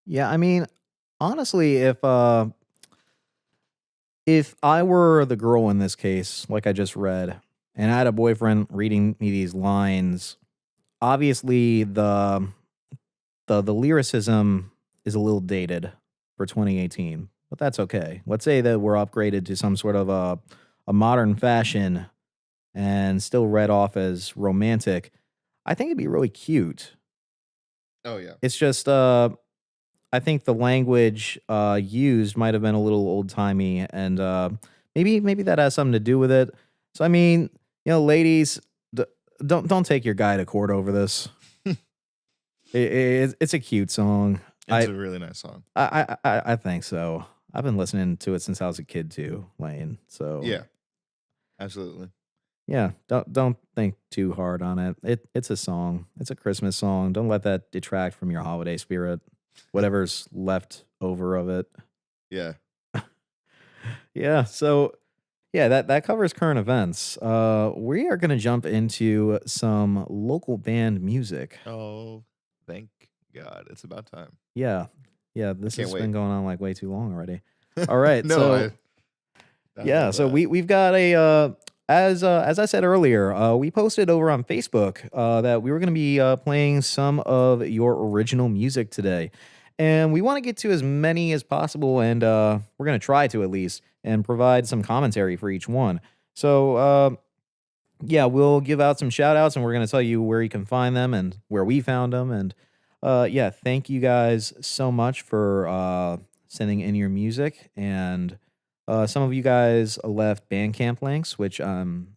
Yeah, I mean, honestly, if I were the girl in this case, like I just read, and I had a boyfriend reading me these lines, obviously the lyricism is a little dated for 2018, but that's okay. Let's say that we're upgraded to some sort of a modern fashion and still read off as romantic. I think it'd be really cute. oh yeah. It's just I think the language used might have been a little old timey, and maybe that has something to do with it. So I mean, ladies, d- don't take your guy to court over this. It's a cute song. It's a really nice song. I think so. I've been listening to it since I was a kid too, Lane. So Yeah, absolutely. Yeah, don't think too hard on it. It's a song. It's a Christmas song. Don't let that detract from your holiday spirit. Whatever's left over of it. Yeah. Yeah, so yeah, that covers current events. We are gonna jump into some local band music. Oh, thank God. It's about time. Yeah. Yeah, I this can't has wait. been going on like way too long already. All right, No, so I yeah, love so that. we've got a as I said earlier, we posted over on Facebook that we were going to be playing some of your original music today, and we want to get to as many as possible, and we're going to try to at least and provide some commentary for each one. So yeah, we'll give out some shout outs and we're going to tell you where you can find them and where we found them. And yeah, thank you guys so much for sending in your music. And some of you guys left Bandcamp links, which I'm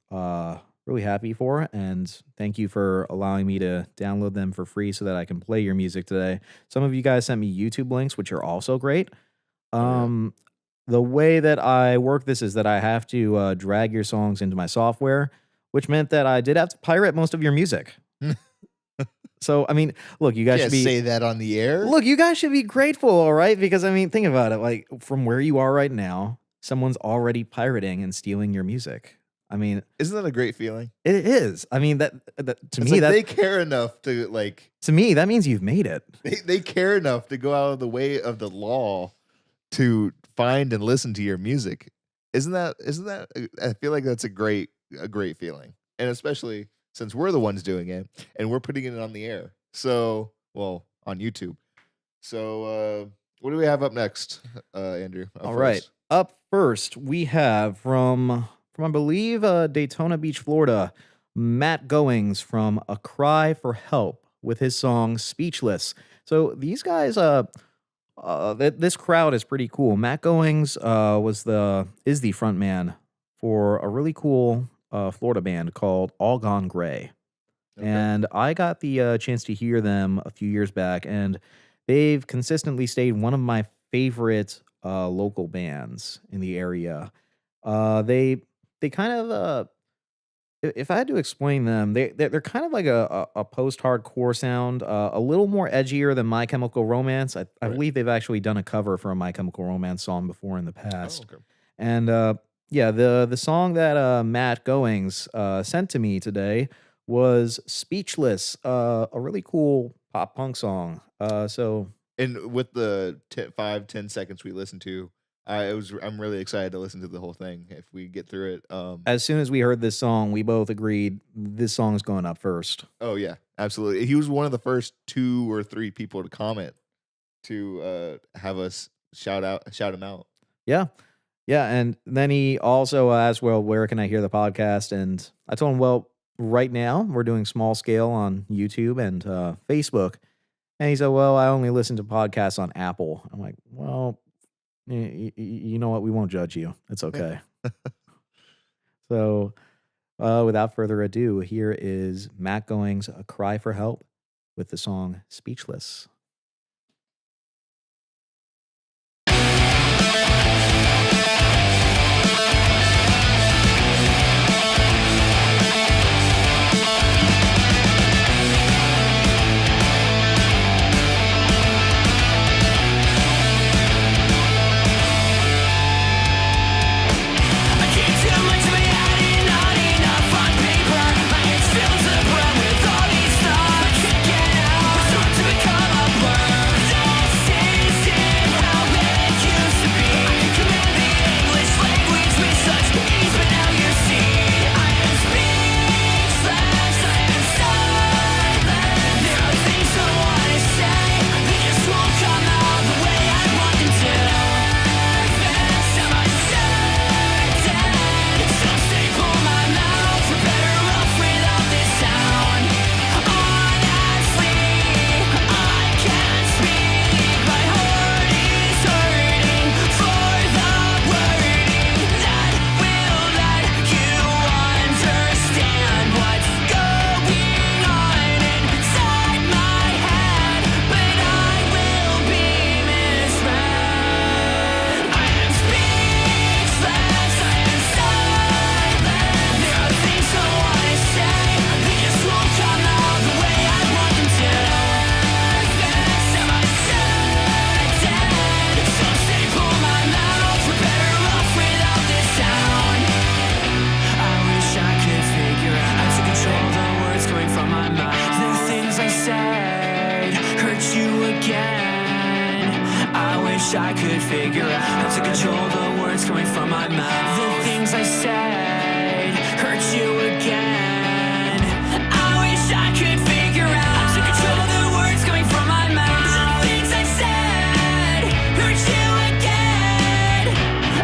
really happy for. And thank you for allowing me to download them for free so that I can play your music today. Some of you guys sent me YouTube links, which are also great. Oh yeah. Um, the way that I work this is that I have to drag your songs into my software, which meant that I did have to pirate most of your music. So, I mean, look, you guys should Can't be say that on the air. look, you guys should be grateful, all right? Because I mean, think about it. Like from where you are right now, someone's already pirating and stealing your music. I mean, Isn't that a great feeling? it is. I mean, that to It's me like that they care enough to like to me that means you've made it. they care enough to go out of the way of the law to find and listen to your music. Isn't that I feel like that's a great feeling. And especially since we're the ones doing it and we're putting it on the air. So, well, on YouTube. So, what do we have up next, Andrew? Up All right. first? Up first, we have from I believe Daytona Beach, Florida, Matt Goings from A Cry for Help with his song Speechless. So these guys this crowd is pretty cool. Matt Goings is the front man for a really cool Florida band called All Gone Gray. Okay. And I got the chance to hear them a few years back, and they've consistently stayed one of my favorite local bands in the area. They kind of if I had to explain them, they're kind of like a post hardcore sound, a little more edgier than My Chemical Romance. I Right. believe they've actually done a cover for a My Chemical Romance song before in the Oh, past, okay. and yeah, the song that Matt Goings sent to me today was Speechless, a really cool pop punk song. So And with the 5-10 seconds we listened to, I'm really excited to listen to the whole thing if we get through it. as soon as we heard this song, we both agreed this song's going up first. Oh yeah, absolutely. He was one of the first 2 or 3 people to comment to have us shout him out. Yeah. Yeah. And then he also asked, well, where can I hear the podcast? And I told him, well, right now we're doing small scale on YouTube and Facebook. And he said, well, I only listen to podcasts on Apple. I'm like, well, you know what? We won't judge you. It's okay. So without further ado, here is Matt Goings' A Cry for Help with the song Speechless. I keep too much of reality, not enough on paper. My head's filled to the brim with all these thoughts. I can't get out. I start to become a wish I could figure out how to control the words coming from my mouth. The things I said hurt you again. I wish I could figure out how to control the words coming from my mouth. The things I said hurt you again.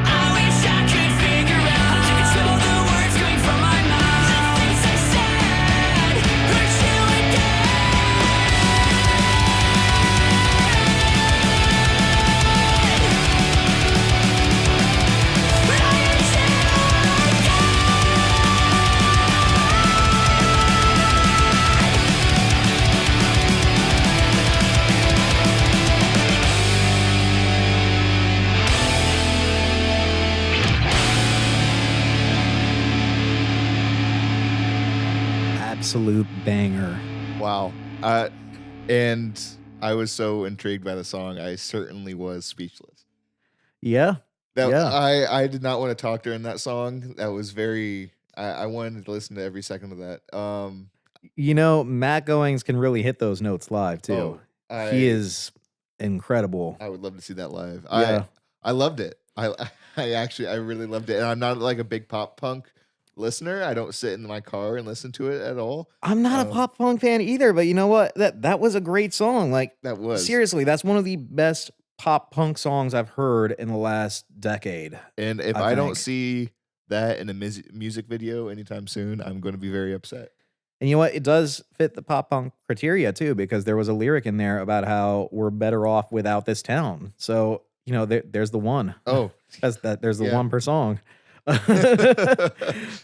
I wish I could figure out how to control the words coming from my mouth. The things I said hurt you Absolute banger. Wow. And I was so intrigued by the song, I certainly was speechless. Yeah. Yeah. I did not want to talk during that song. That was very. I wanted to listen to every second of that. You know, Matt Goings can really hit those notes live too. He is incredible. I would love to see that live. Yeah. I loved it. I really loved it. And I'm not like a big pop punk listener. I don't sit in my car and listen to it at all. I'm not a pop punk fan either, but you know what? That was a great song. Like, That was. seriously, that's one of the best pop punk songs I've heard in the last decade. And if I I don't think. see that in a music video anytime soon, I'm going to be very upset. And you know what? It does fit the pop punk criteria too, because there was a lyric in there about how we're better off without this town. So, you know, there's the one. Oh, There's the Yeah. one per song.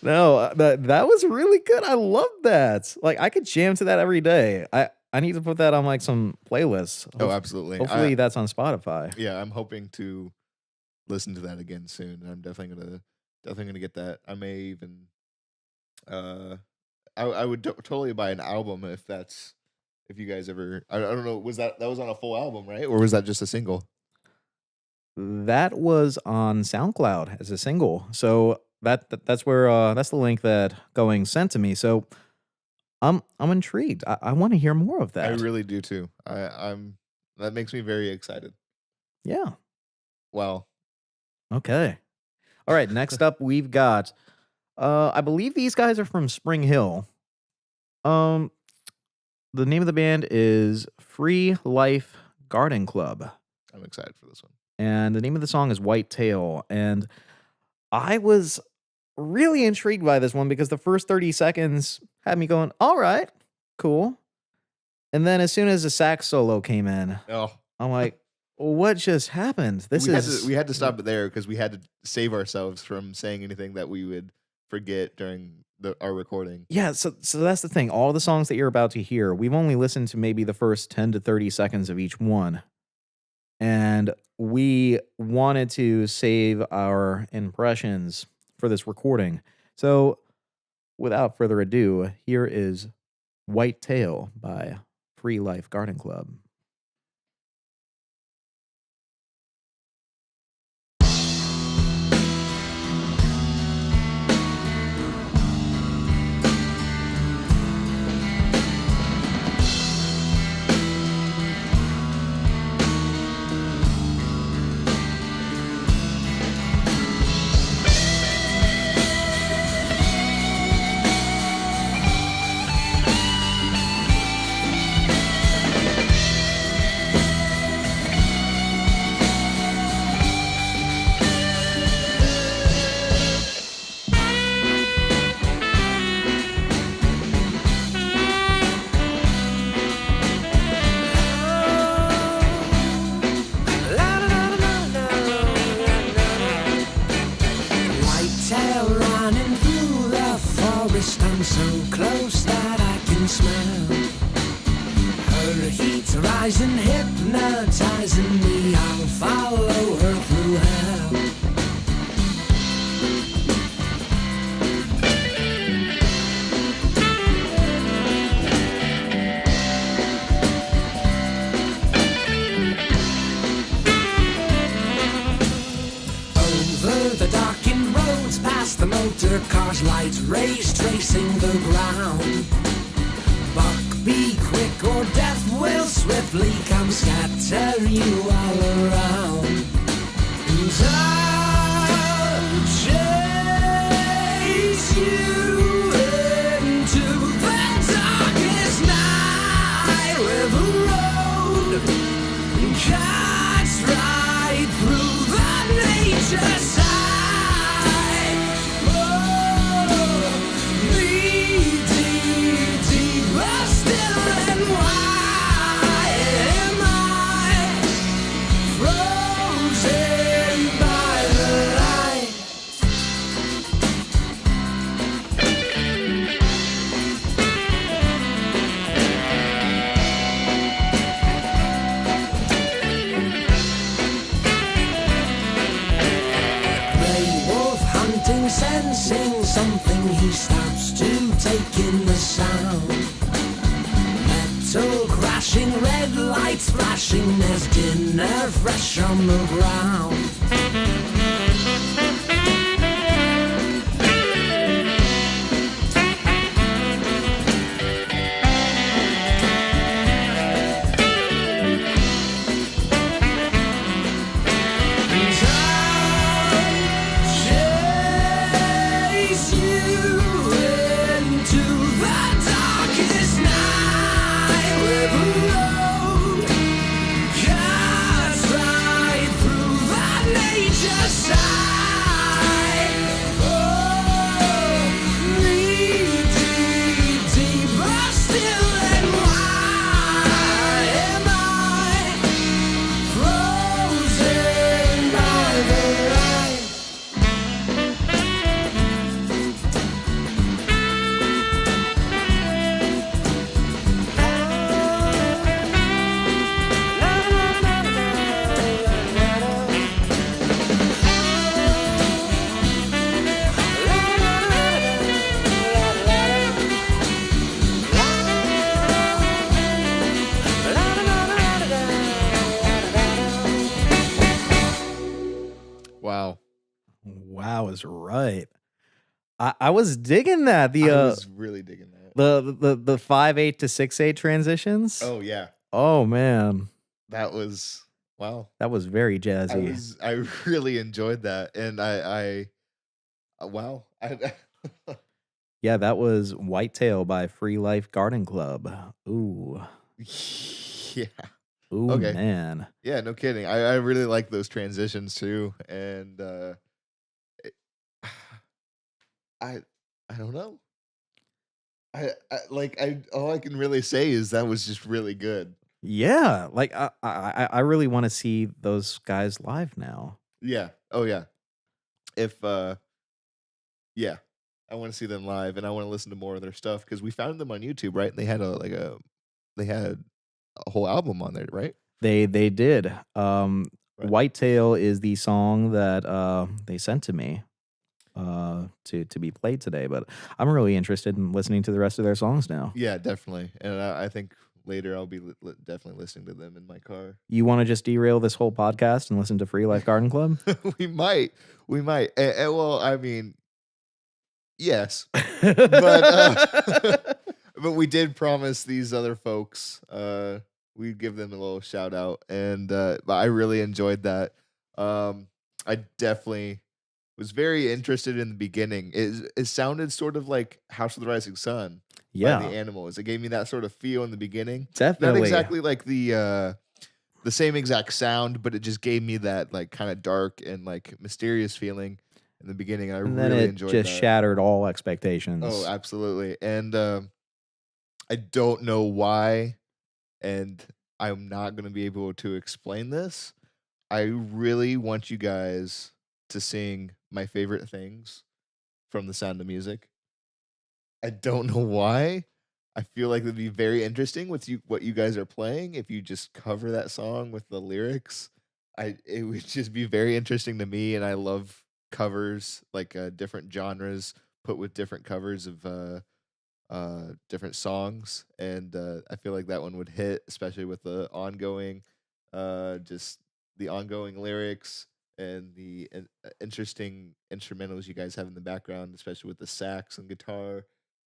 No, that was really good. I love that. Like, I could jam to that every day. I need to put that on like some playlists. oh, absolutely. Hopefully that's on Spotify. Yeah, I'm hoping to listen to that again soon. I'm definitely gonna get that. I may even I would totally buy an album if you guys ever. I don't know. That was on a full album, right? Or was that just a single? That was on SoundCloud as a single. So that's where that's the link that Going sent to me. So I'm intrigued. I want to hear more of that. I really do too. I'm that makes me very excited. Yeah. Wow. Okay. All right. Next up, we've got. I believe these guys are from Spring Hill. The name of the band is Free Life Garden Club. I'm excited for this one. And the name of the song is White Tail. And I was really intrigued by this one because the first 30 seconds had me going, all right, cool. And then as soon as the sax solo came in, Oh, I'm like, what just happened? we had to stop it there because we had to save ourselves from saying anything that we would forget during our recording. Yeah, so that's the thing. All the songs that you're about to hear, we've only listened to maybe the first 10 to 30 seconds of each one. And we wanted to save our impressions for this recording. So without further ado, here is White Tail by Free Life Garden Club. I'm so close that I can smell her heat rising, hypnotizing me. I'll follow her through hell. Over the darkened roads, past the motor cars, lights race tracing the ground. Buck, be quick or death will swiftly come scatter you all around. I'll chase you into the darkest night where the road cuts right through the nature side. Oh, deep, deep, deeper still, and why am I frozen by the light? Grey wolf hunting, sensing something, he stops to take in the sound. Metal crashing, red lights flashing, there's dinner fresh on the ground. And I'll chase you into the darkest night where the road cuts right through the nature side. Oh, deep, deep, deeper still, and why am I frozen by the light? Wow. Wow is right. I was digging that. I was really digging that. The 5/8 to 6/8 transitions. Oh yeah, Oh man, that was wow. that was very jazzy. I really enjoyed that, and I wow. Yeah, that was Whitetail by Free Life Garden Club. Ooh. Yeah. Ooh, Okay. man. Yeah, no kidding. I really like those transitions too, and it- I don't know. I like I all I can really say is that was just really good. Yeah, like I really want to see those guys live now. Yeah. Oh yeah. If yeah, I want to see them live, and I want to listen to more of their stuff because we found them on YouTube, right? And they had a whole album on there, right? They did. Right. Whitetail is the song that they sent to me to be played today, but I'm really interested in listening to the rest of their songs now. Yeah, definitely. And I think later I'll be definitely listening to them in my car. You want to just derail this whole podcast and listen to Free Life Garden Club? we might, well, I mean, yes, but but we did promise these other folks we'd give them a little shout out, and but I really enjoyed that. I definitely was very interested in the beginning. It sounded sort of like House of the Rising Sun by the Yeah, Animals. It gave me that sort of feel in the beginning. definitely. Not exactly like the same exact sound, but it just gave me that like kind of dark and like mysterious feeling in the beginning. I And then really it enjoyed just that. shattered all expectations. Oh, absolutely. And I don't know why, and I'm not going to be able to explain this. I really want you guys to sing my favorite things from The Sound of Music. I don't know why. I feel like it'd be very interesting with you what you guys are playing if you just cover that song with the lyrics. It would just be very interesting to me, and I love covers like different genres put with different covers of different songs, and I feel like that one would hit, especially with the ongoing just the ongoing lyrics and the interesting instrumentals you guys have in the background, especially with the sax and guitar.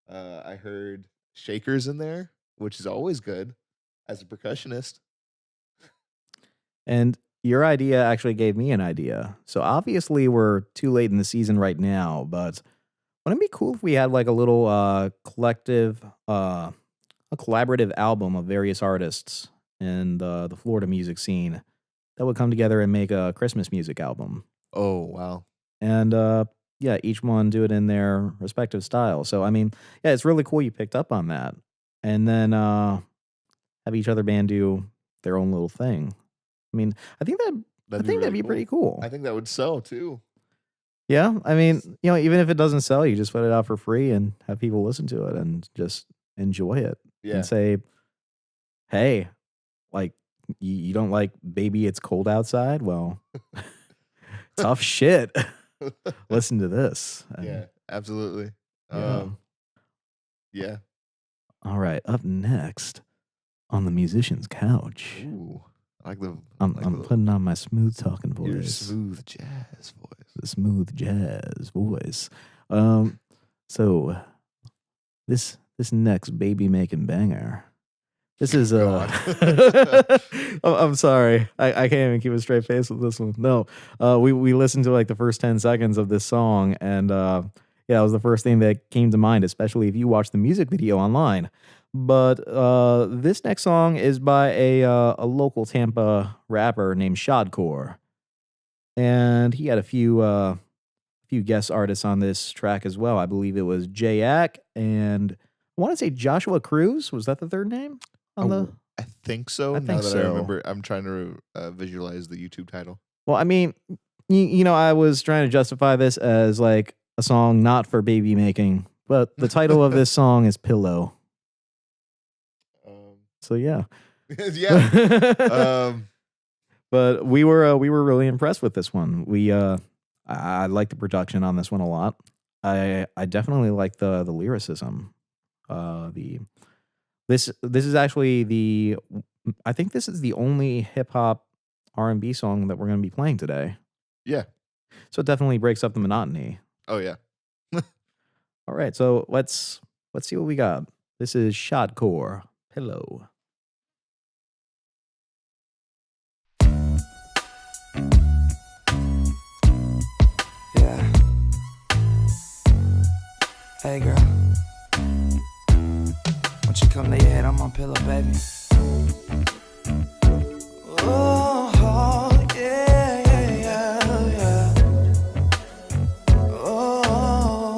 I heard shakers in there, which is always good as a percussionist. And your idea actually gave me an idea. So obviously we're too late in the season right now, but wouldn't it be cool if we had like a little collective, a collaborative album of various artists in the Florida music scene that would come together and make a Christmas music album? Oh, wow. And yeah, each one do it in their respective style. So I mean, yeah, it's really cool you picked up on that. And then have each other band do their own little thing. I mean, I think that'd Really be pretty cool. I think that would sell too. Yeah, I mean, even if it doesn't sell, you just put it out for free and have people listen to it and just enjoy it. Yeah. And say, hey, like, you don't like Baby It's Cold Outside? Well, tough shit. Listen to this. Yeah, absolutely. Yeah. Yeah. All right, up next on the musician's couch. Ooh, I like the. I'm putting on my smooth talking your voice. smooth jazz voice. The smooth jazz voice. So this next baby making banger. This is I'm sorry. I can't even keep a straight face with this one. No. We listened to like the first 10 seconds of this song, and yeah, it was the first thing that came to mind, especially if you watch the music video online. But this next song is by a local Tampa rapper named Shadcore. And he had a few guest artists on this track as well. I believe it was J-Ack and I want to say Joshua Cruz. Was that the third name on the? I think so. I Now think that so. I remember, I'm trying to visualize the YouTube title. Well, I mean, I was trying to justify this as like a song not for baby making, but the title of this song is Pillow. So yeah. Yeah. But we were really impressed with this one. I like the production on this one a lot. I definitely like the lyricism. This is actually I think this is the only hip hop R&B song that we're going to be playing today. Yeah. So it definitely breaks up the monotony. Oh yeah. All right, so let's see what we got. This is Shadcore, Pillow. Yeah. Hey girl, won't you come lay your head on my pillow, baby? Oh, yeah, yeah, yeah, yeah. Oh.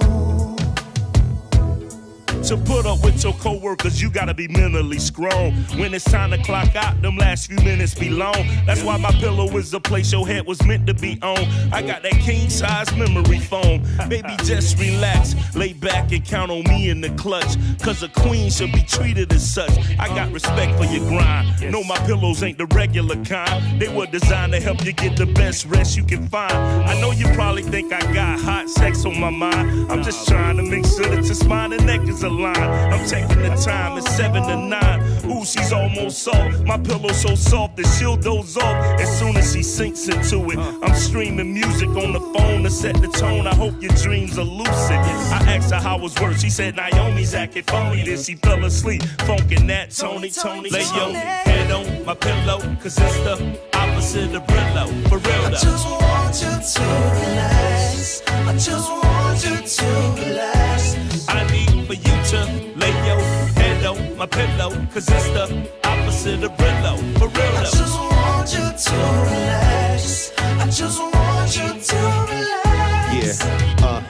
To put up with your coworkers, you gotta be mentally strong. When it's time to clock out, them last few minutes be long. That's why my pillow is the place your head was meant to be on. I got that king size memory foam. Baby, just relax, lay back and count on me in the clutch. Cause a queen should be treated as such. I got respect for your grind. No, my pillows ain't the regular kind. They were designed to help you get the best rest you can find. I know you probably think I got hot sex on my mind. I'm just trying to make sure that your spine and neck is aligned. I'm taking the time, it's 7 to 9. Ooh, she's almost soft. My pillow's so soft that she'll doze off as soon as she sinks into it. I'm streaming music on the phone to set the tone. I hope your dreams are lucid. I asked her how was worse. She said Naomi's acting phony. Then she fell asleep, funkin' that Tony. Lay your head on my pillow, cause it's the opposite of Brillo. For real I though. just want you to relax. I just want you to relax. I need for you to lay your head on my pillow, cause it's the opposite of Brillo. For real I though. just want you to relax. I just want you to relax. Yeah,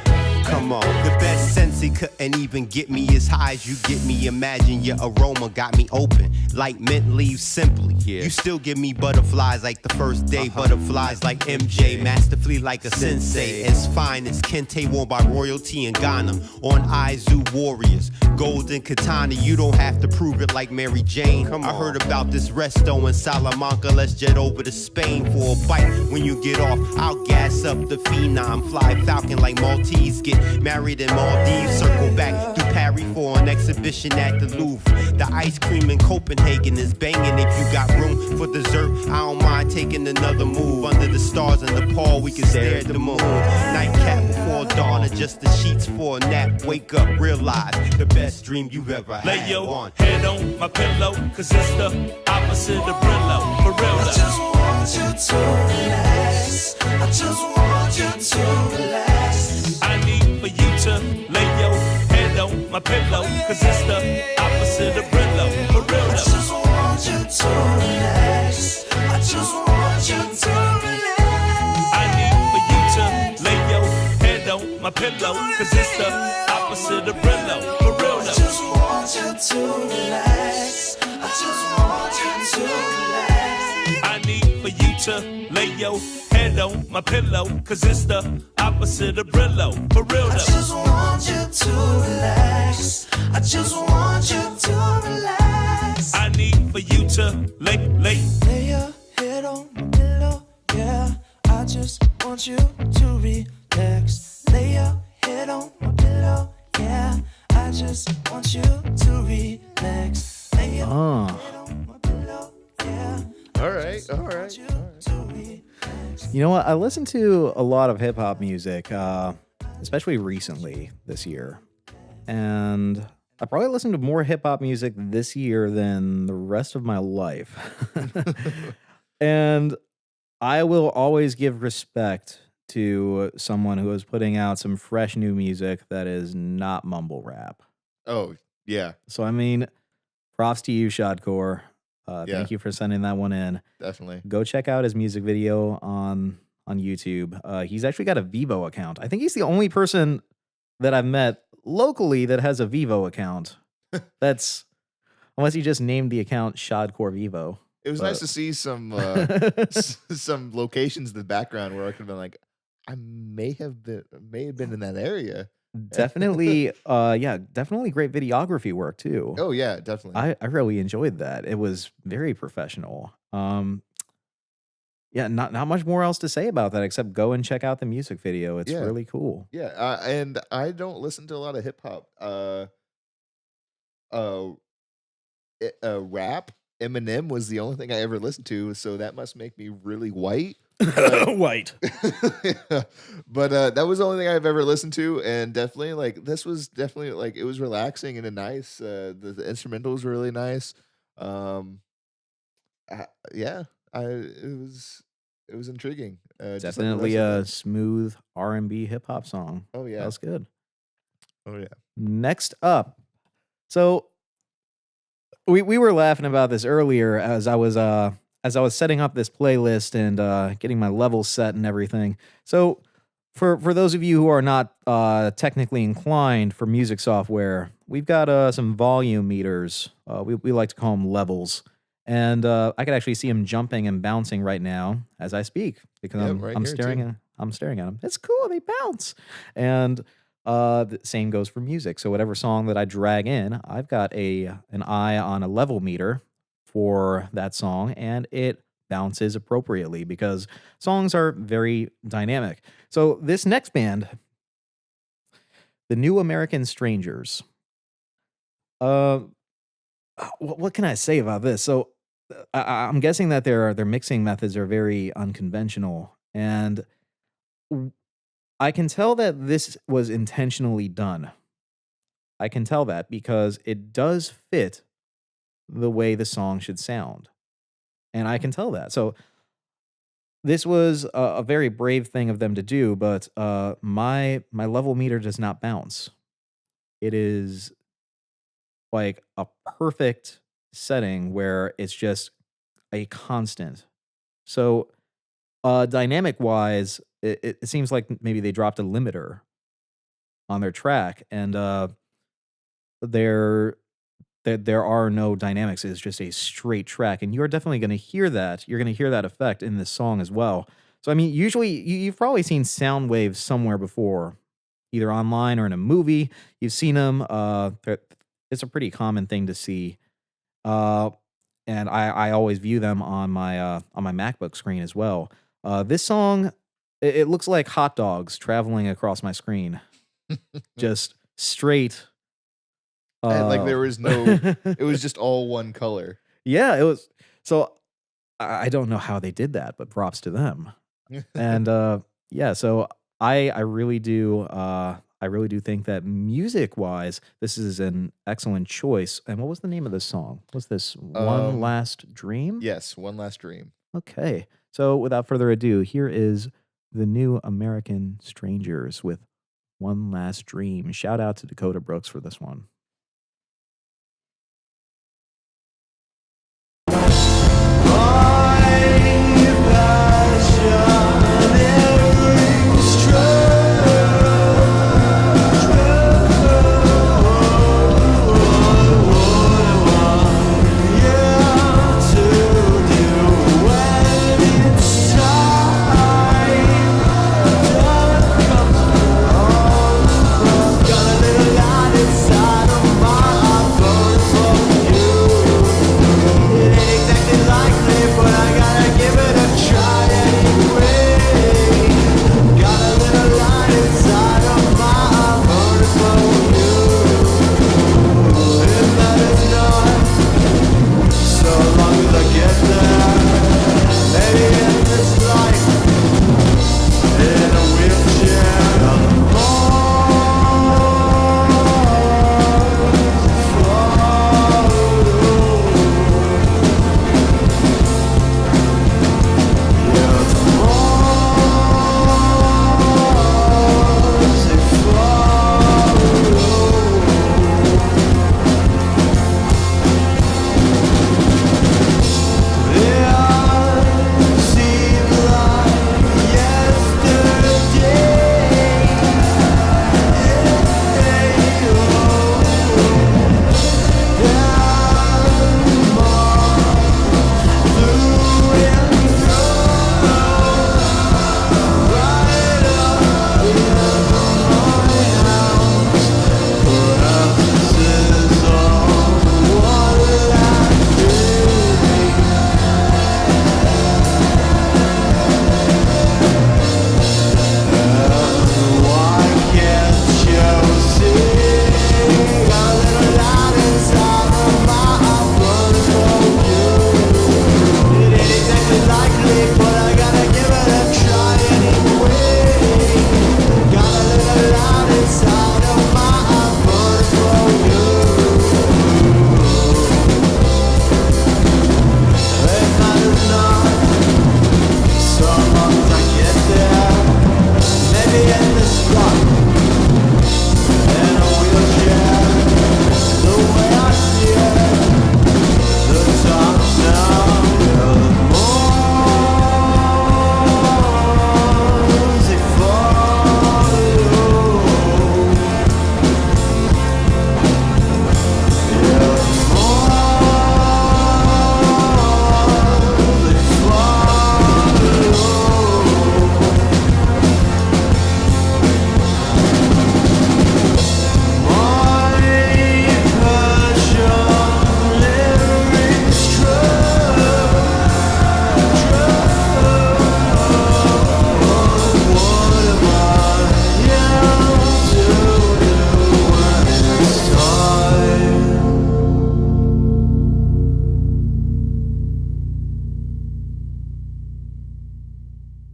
come on. The best sensei couldn't even get me as high as you get me. Imagine your aroma got me open, like mint leaves simply. You still give me butterflies like the first day. Butterflies like MJ, masterfully like a sensei. As fine as Kente worn by royalty in Ghana. On Izu Warriors, golden katana. You don't have to prove it like Mary Jane. I heard about this resto in Salamanca. Let's jet over to Spain for a bite. When you get off, I'll gas up the phenom. Fly Falcon like Maltese. Get married in Maldives. Circle back through Paris for an exhibition at the Louvre. The ice cream in Copenhagen is banging. If you got room for dessert, I don't mind taking another move. Under the stars in Nepal, we can stare at the moon. Nightcap before dawn, adjust the sheets for a nap. Wake up, realize the best dream you've ever had. Lay your head on my pillow, cause it's the opposite of Brillo. For real I though. just want want you to relax. I just want you to relax. I need for you to lay your head on my pillow, cause it's the opposite of Brillo. For real I though. just want you to relax. I just want you to relax. I need for you to lay your head on my pillow, cause it's the opposite of Brillo. For real I though. just want you to relax. I just want you to relax. I need for you to lay your head on my pillow, cause it's the opposite of Brillo. For real I though. just want you to relax. I just want you to relax. I need for you to lay. Lay your head on my pillow, yeah. I just want you to relax. Lay your head on my pillow, yeah. I just want you to relax. Lay your head on my pillow, yeah. All right. You know what? I listen to a lot of hip hop music, especially recently this year. And I probably listened to more hip hop music this year than the rest of my life. And I will always give respect to someone who is putting out some fresh new music that is not mumble rap. Oh, yeah, So, I mean, props to you, Shadcore. Yeah. Thank you for sending that one in. definitely. Go check out his music video on YouTube. He's actually got a Vivo account. I think he's the only person that I've met locally that has a Vivo account. That's unless he just named the account Shadcore Vivo. It was But- nice to see some some locations in the background where I could have been like, I may have been in that area. Definitely, definitely great videography work too. Oh yeah, definitely. I really enjoyed that. It was very professional. Yeah, not much more else to say about that except go and check out the music video. It's Yeah. really cool. Yeah, and I don't listen to a lot of hip hop. Rap. Eminem was the only thing I ever listened to, so that must make me really white. But, White. but that was the only thing I've ever listened to, and definitely like this was definitely like it was relaxing and a nice. The instrumentals were really nice. Yeah, it was intriguing. Just like the Definitely rest of a them. smooth R&B hip hop song. Oh yeah. That was good. Oh yeah. Next up, so we were laughing about this earlier as I was setting up this playlist and getting my levels set and everything. So for those of you who are not technically inclined for music software, we've got some volume meters. We like to call them levels. And I could actually see them jumping and bouncing right now as I speak because Yeah, I'm, right I'm here, staring too. at I'm staring at them. It's cool. They bounce. And the same goes for music. So whatever song that I drag in, I've got an eye on a level meter for that song, and it bounces appropriately because songs are very dynamic. So this next band, the New American Strangers. What can I say about this? So I'm guessing that their mixing methods are very unconventional, and I can tell that this was intentionally done. I can tell that because it does fit the way the song should sound, and I can tell that. So this was a very brave thing of them to do, but my level meter does not bounce. It is like a perfect setting where it's just a constant. So dynamic wise, it seems like maybe they dropped a limiter on their track, and there are no dynamics. It's just a straight track, and you're definitely going to hear that. You're going to hear that effect in this song as well. So I mean, usually you've probably seen sound waves somewhere before, either online or in a movie. You've seen them. It's a pretty common thing to see, and I always view them on my MacBook screen as well. This song, it looks like hot dogs traveling across my screen, just straight. And like there was no, it was just all one color. Yeah, it was. So I don't know how they did that, but props to them. And yeah, so I really do think that music wise, this is an excellent choice. And what was the name of this song? Was this One Last Dream? Yes, One Last Dream. Okay. So without further ado, here is the new American Strangers with One Last Dream. Shout out to Dakota Brooks for this one.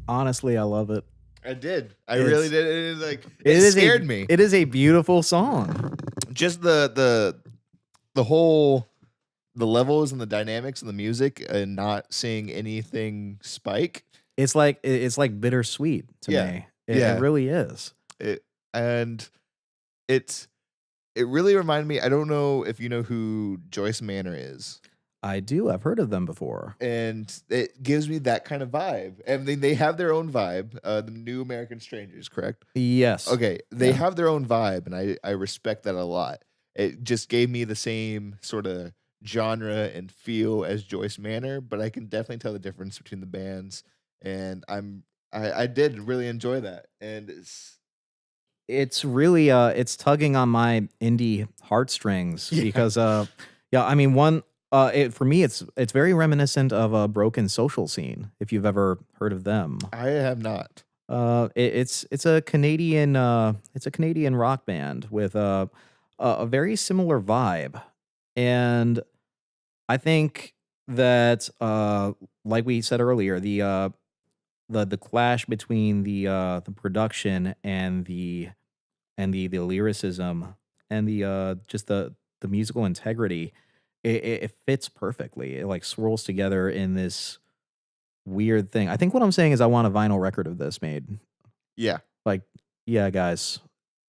Honestly, I love it. I did. I It's- really did. It is like It it is scared me. It is a beautiful song. Just the whole the levels and the dynamics and the music and not seeing anything spike. It's like bittersweet to Yeah. me. Yeah. It really is. It and it really reminded me. I don't know if you know who Joyce Manor is. I do. I've heard of them before. And it gives me that kind of vibe. And they have their own vibe. The New American Strangers, correct? Yes. Okay, they Yeah. have their own vibe, and I respect that a lot. It just gave me the same sort of genre and feel as Joyce Manor, but I can definitely tell the difference between the bands. And I did really enjoy that. And It's really it's tugging on my indie heartstrings Yeah. because yeah, I mean for me it's very reminiscent of a Broken Social Scene, if you've ever heard of them. I have not. It's a Canadian rock band with a very similar vibe, and I think that like we said earlier, the clash between the production and the lyricism and the just the musical integrity, it fits perfectly. It like swirls together in this weird thing. I think what I'm saying is I want a vinyl record of this made. Yeah. Like, yeah, guys,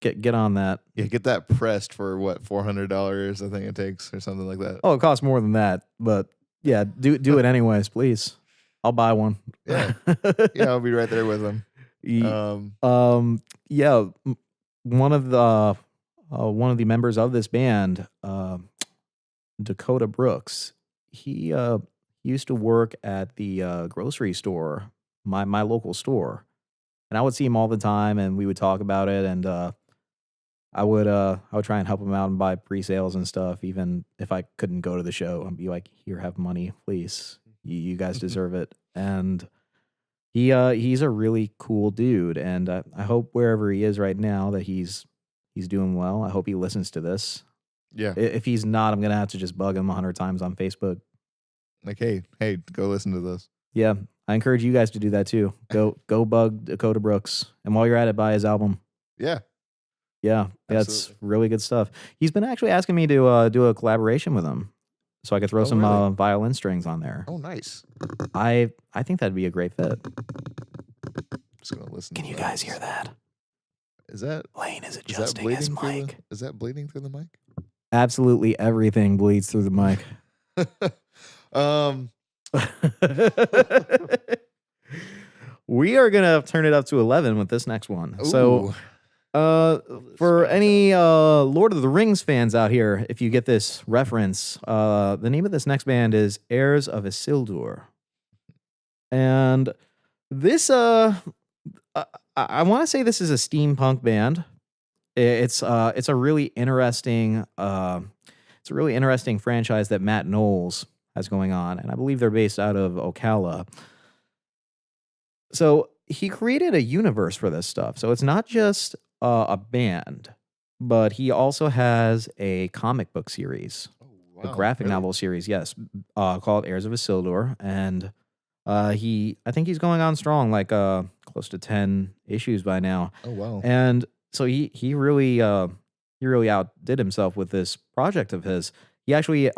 get on that. Yeah, get that pressed for what, $400 I think it takes or something like that. Oh, it costs more than that, but yeah, do it anyways, please. I'll buy one. Yeah. Yeah, I'll be right there with them. Yeah, one of the members of this band, Dakota Brooks, he used to work at the grocery store, my local store, and I would see him all the time, and we would talk about it, and I would try and help him out and buy pre-sales and stuff, even if I couldn't go to the show, and be like, "Here, have money, please. You guys deserve it." And he's a really cool dude, and I hope wherever he is right now that he's doing well. I hope he listens to this. Yeah. If he's not, I'm gonna have to just bug him 100 times on Facebook. Like, hey, go listen to this. Yeah, I encourage you guys to do that too. Go bug Dakota Brooks, and while you're at it, buy his album. Yeah. Yeah, that's Absolutely. really good stuff. He's been actually asking me to do a collaboration with him, so I could throw some really? violin strings on there. Oh, nice. I think that'd be a great fit. Just gonna listen. Can to you that. guys hear that? Is that Lane is is that adjusting his bleeding through mic. is that bleeding through the mic? Absolutely everything bleeds through the mic. We are gonna turn it up to 11 with this next one. So, for any Lord of the Rings fans out here, if you get this reference, the name of this next band is Heirs of Isildur, and this I want to say this is a steampunk band. It's a really interesting franchise that Matt Knowles has going on, and I believe they're based out of Ocala. So he created a universe for this stuff. So it's not just a band, but he also has a comic book series, a graphic novel series, yes, called Heirs of Isildur, and I think he's going on strong, like close to 10 issues by now. Oh wow! And so he really outdid himself with this project of his. He actually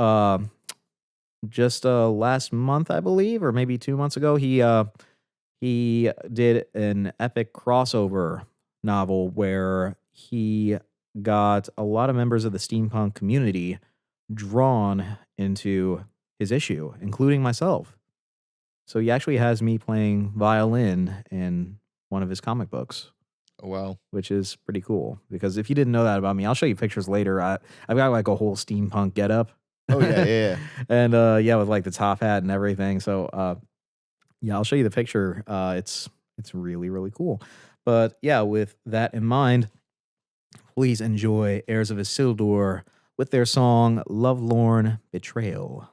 just last month, I believe, or maybe 2 months ago, he did an epic crossover novel where he got a lot of members of the steampunk community drawn into his issue, including myself. So he actually has me playing violin in one of his comic books. Oh wow! Which is pretty cool, because if you didn't know that about me, I'll show you pictures later. I've got like a whole steampunk getup. Oh yeah. And yeah, with like the top hat and everything. So yeah, I'll show you the picture. It's really, really cool. But yeah, with that in mind, please enjoy Heirs of Isildur with their song Lovelorn Betrayal. Lovelorn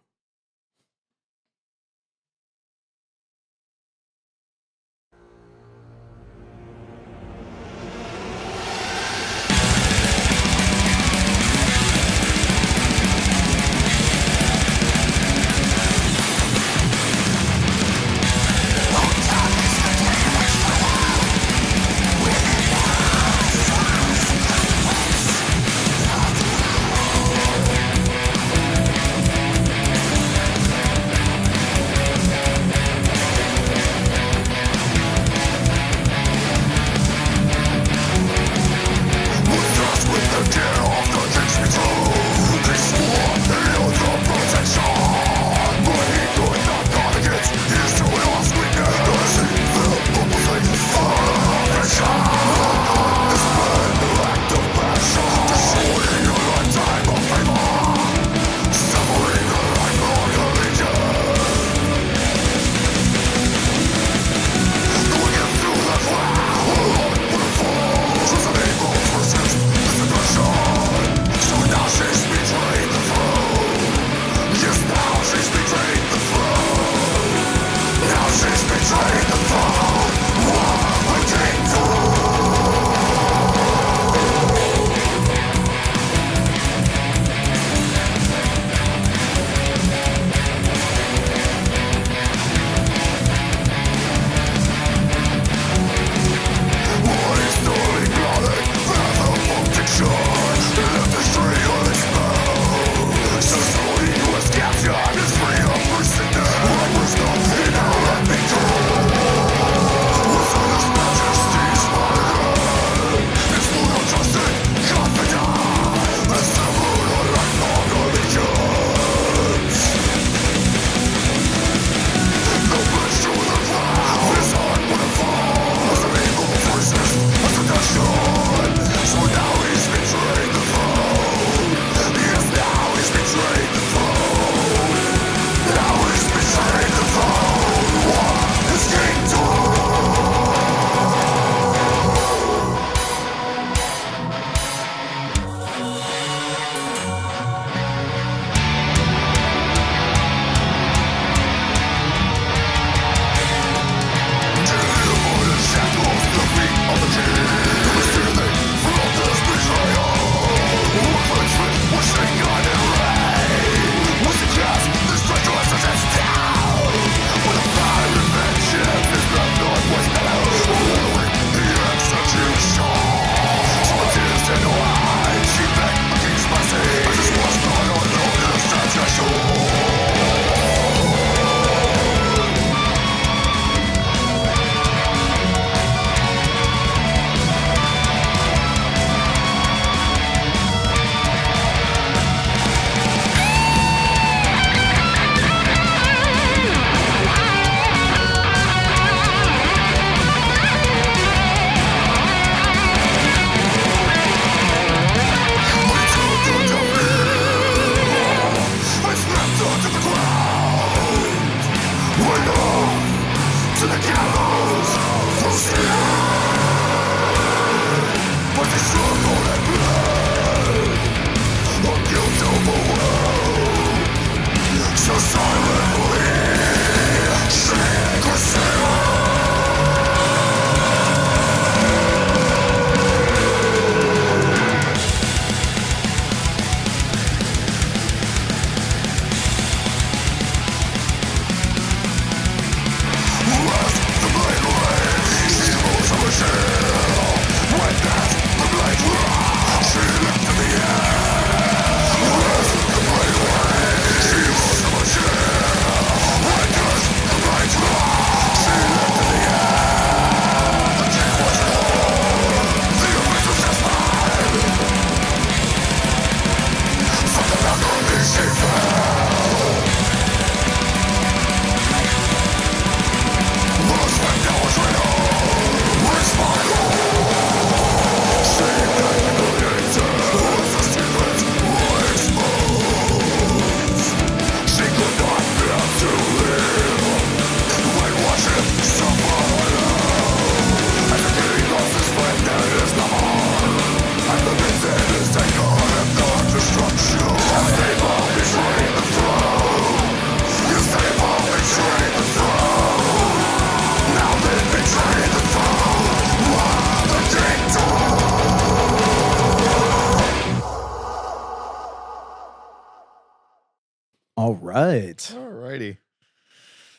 right. Alrighty.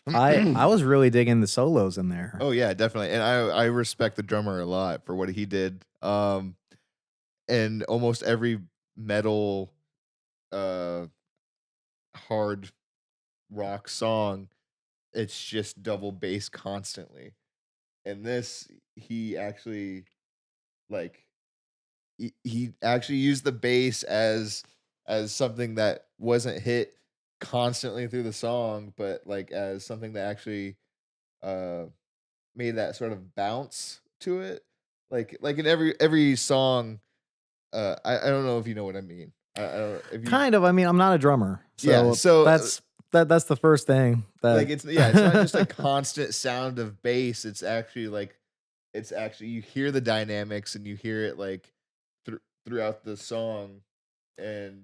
I was really digging the solos in there. Oh yeah, definitely. And I respect the drummer a lot for what he did. And almost every metal uh hard rock song, it's just double bass constantly. And this he actually like he actually used the bass as something that wasn't hit constantly through the song, but like as something that actually uh made that sort of bounce to it. Like in every song, I don't know if you know what I mean. I don't if you Kind of. I mean, I'm not a drummer, yeah. so So that's the first thing that like it's it's not just a constant sound of bass. It's actually you hear the dynamics and you hear it like throughout the song, and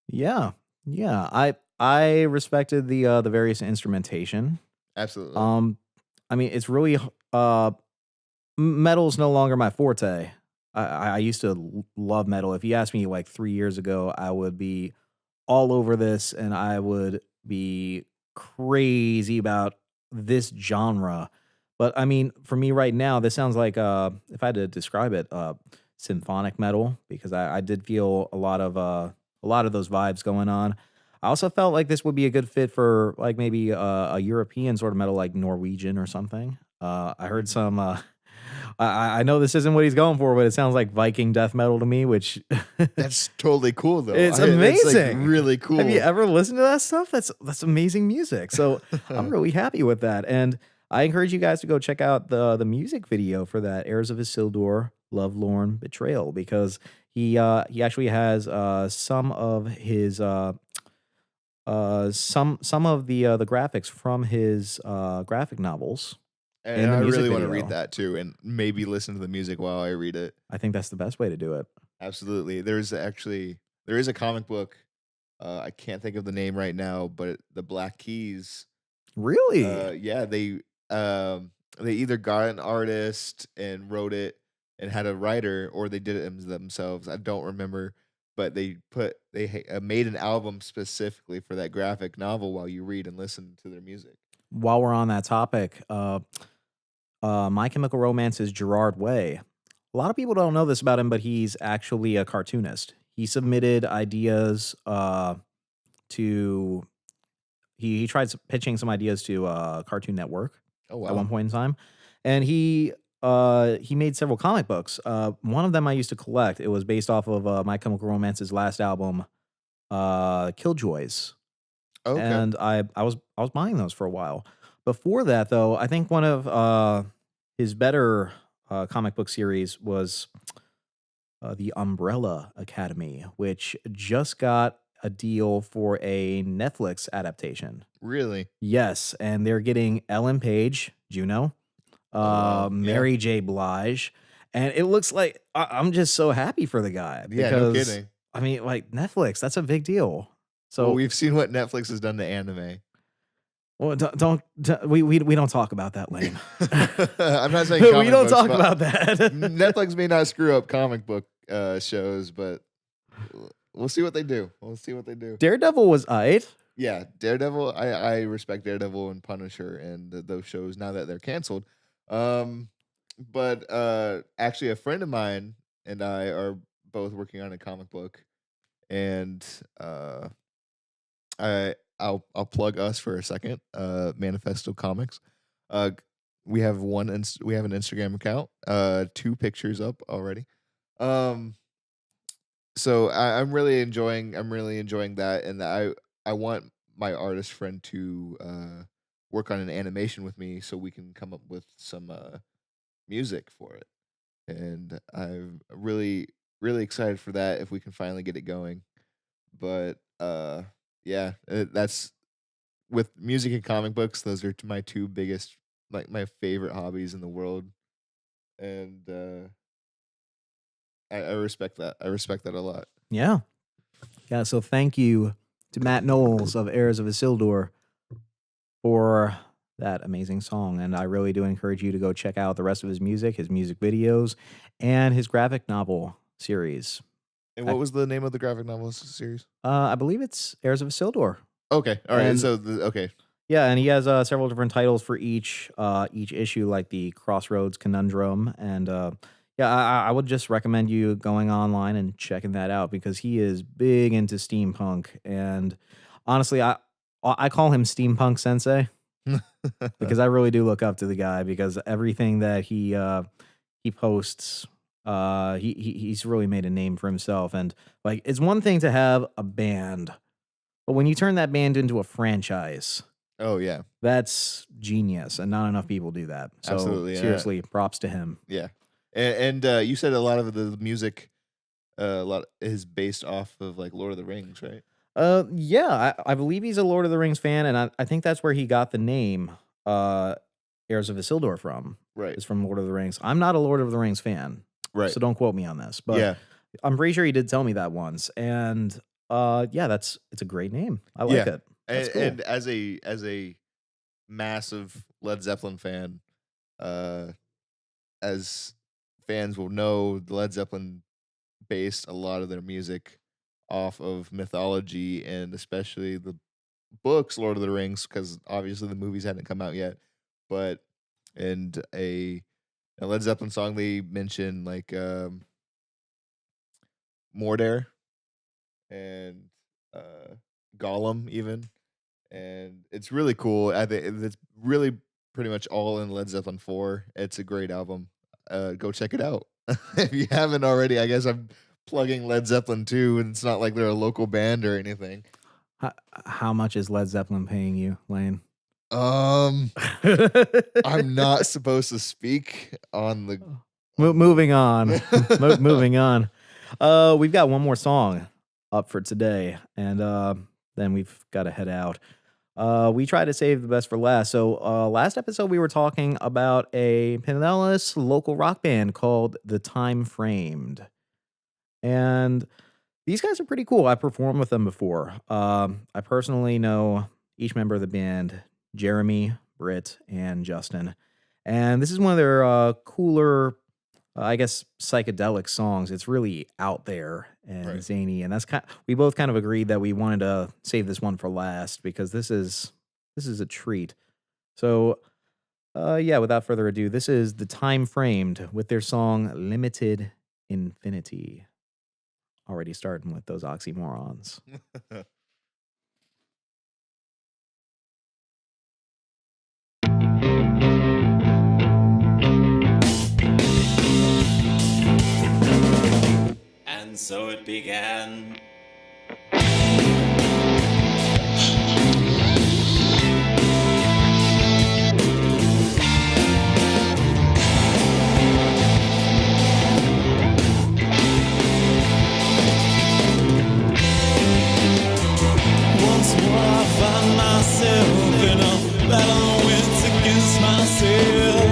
yeah, yeah. I respected the various instrumentation. absolutely. I mean, it's really metal's no longer my forte. I used to love metal. If you asked me like 3 years ago, I would be all over this, and I would be crazy about this genre. But I mean, for me right now, this sounds like if I had to describe it, symphonic metal, because I did feel a lot of those vibes going on. I also felt like this would be a good fit for like maybe a European sort of metal, like Norwegian or something. I heard some. I know this isn't what he's going for, but it sounds like Viking death metal to me, which That's totally cool though. it's That's, like, amazing. really cool. Have you ever listened to that stuff? That's amazing music. So I'm really happy with that, and I encourage you guys to go check out the music video for that Heirs of Isildur, Lovelorn Betrayal, because he actually has some of his some of the graphics from his graphic novels. And in the I music really want to video. read that too, and maybe listen to the music while I read it. I think that's the best way to do it. Absolutely. There is a comic book. I can't think of the name right now, but the Black Keys. Really? Yeah, they either got an artist and wrote it and had a writer, or they did it themselves. I don't remember, but they made an album specifically for that graphic novel while you read and listen to their music. While we're on that topic, My Chemical Romance's Gerard Way. A lot of people don't know this about him, but he's actually a cartoonist. He submitted ideas to he tried pitching some ideas to Cartoon Network Oh at one wow. point in time, and he made several comic books. One of them I used to collect. It was based off of My Chemical Romance's last album, Killjoys, Okay. and I was buying those for a while. Before that, though, I think one of his better comic book series was the Umbrella Academy, which just got a deal for a Netflix adaptation. Really? Yes, and they're getting Ellen Page, Juno, wow. Yeah. Mary J. Blige, and it looks like I'm just so happy for the guy Yeah, no because kidding. I mean, like Netflix, that's a big deal. So Well, we've seen what Netflix has done to anime. well, we don't talk about that, Lane. I'm not saying We comic don't books, talk but about that. Netflix may not screw up comic book shows, but we'll see what they do. We'll see what they do. Daredevil was aight. Yeah, Daredevil. I respect Daredevil and Punisher and those shows now that they're canceled. But actually, a friend of mine and I are both working on a comic book, and I'll plug us for a second. Manifesto Comics. We have we have an Instagram account. 2 pictures up already. So I'm really enjoying that, and that I want my artist friend to work on an animation with me so we can come up with some music for it. And I'm really excited for that if we can finally get it going. But yeah, that's with music and comic books. Those are my 2 biggest, like my favorite hobbies in the world, and I respect that. I respect that a lot. Yeah. Yeah. So thank you to Matt Knowles of Heirs of Isildur for that amazing song. And I really do encourage you to go check out the rest of his music videos, and his graphic novel series. And what was the name of the graphic novel series? I believe it's Heirs of Isildur. Okay. All right. And- So okay. Yeah, and he has several different titles for each issue, like the Crossroads Conundrum, and yeah, I would just recommend you going online and checking that out because he is big into steampunk, and honestly, I call him Steampunk Sensei because I really do look up to the guy because everything that he posts, he's really made a name for himself, and like it's one thing to have a band, but when you turn that band into a franchise. Oh yeah. That's genius, and not enough people do that. So Absolutely, yeah. seriously, props to him. Yeah. And you said a lot of the music, a lot is based off of like Lord of the Rings, right? Yeah, I believe he's a Lord of the Rings fan, and I think that's where he got the name Heirs of Isildur from. Right. Is from Lord of the Rings. I'm not a Lord of the Rings fan, Right. so don't quote me on this. But yeah. I'm pretty sure he did tell me that once, and yeah, it's a great name. I like Yeah. it. That's cool. And as a massive Led Zeppelin fan, as fans will know, Led Zeppelin based a lot of their music off of mythology and especially the books Lord of the Rings, because obviously the movies hadn't come out yet. But in a Led Zeppelin song, they mention like Mordor and Gollum even. And it's really cool. I think it's really pretty much all in Led Zeppelin 4. It's a great album. Go check it out. If you haven't already, I guess I'm plugging Led Zeppelin 2, and it's not like they're a local band or anything. How much is Led Zeppelin paying you, Lane? I'm not supposed to speak on the... Moving on. Moving on. We've got one more song up for today, and then we've got to head out. We try to save the best for last. So last episode we were talking about a Pinellas local rock band called The Time Framed. And these guys are pretty cool. I performed with them before. I personally know each member of the band, Jeremy, Britt, and Justin. And this is one of their cooler, I guess, psychedelic songs. It's really out there and zany, and that's we both kind of agreed that we wanted to save this one for last because this is a treat. So, yeah, without further ado, this is The Time Framed with their song "Limited Infinity." Already starting with those oxymorons. And so it began. Once more I find myself in a battle wins against myself.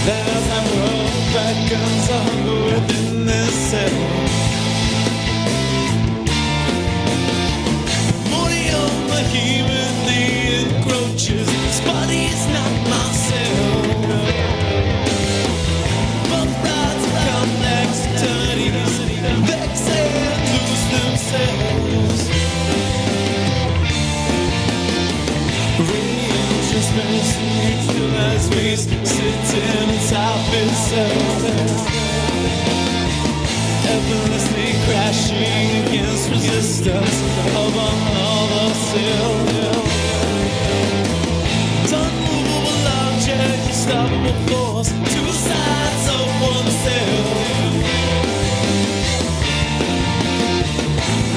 There's a world beckons a hunger within this cell. Morning on the humanly encroaches. This body's not myself. Both rides become externalities. Vex and lose themselves. Reinterest mutual as we sit in top itself. Effortlessly crashing against resistance of another self. Unmovable object, unstoppable force, two sides of oneself.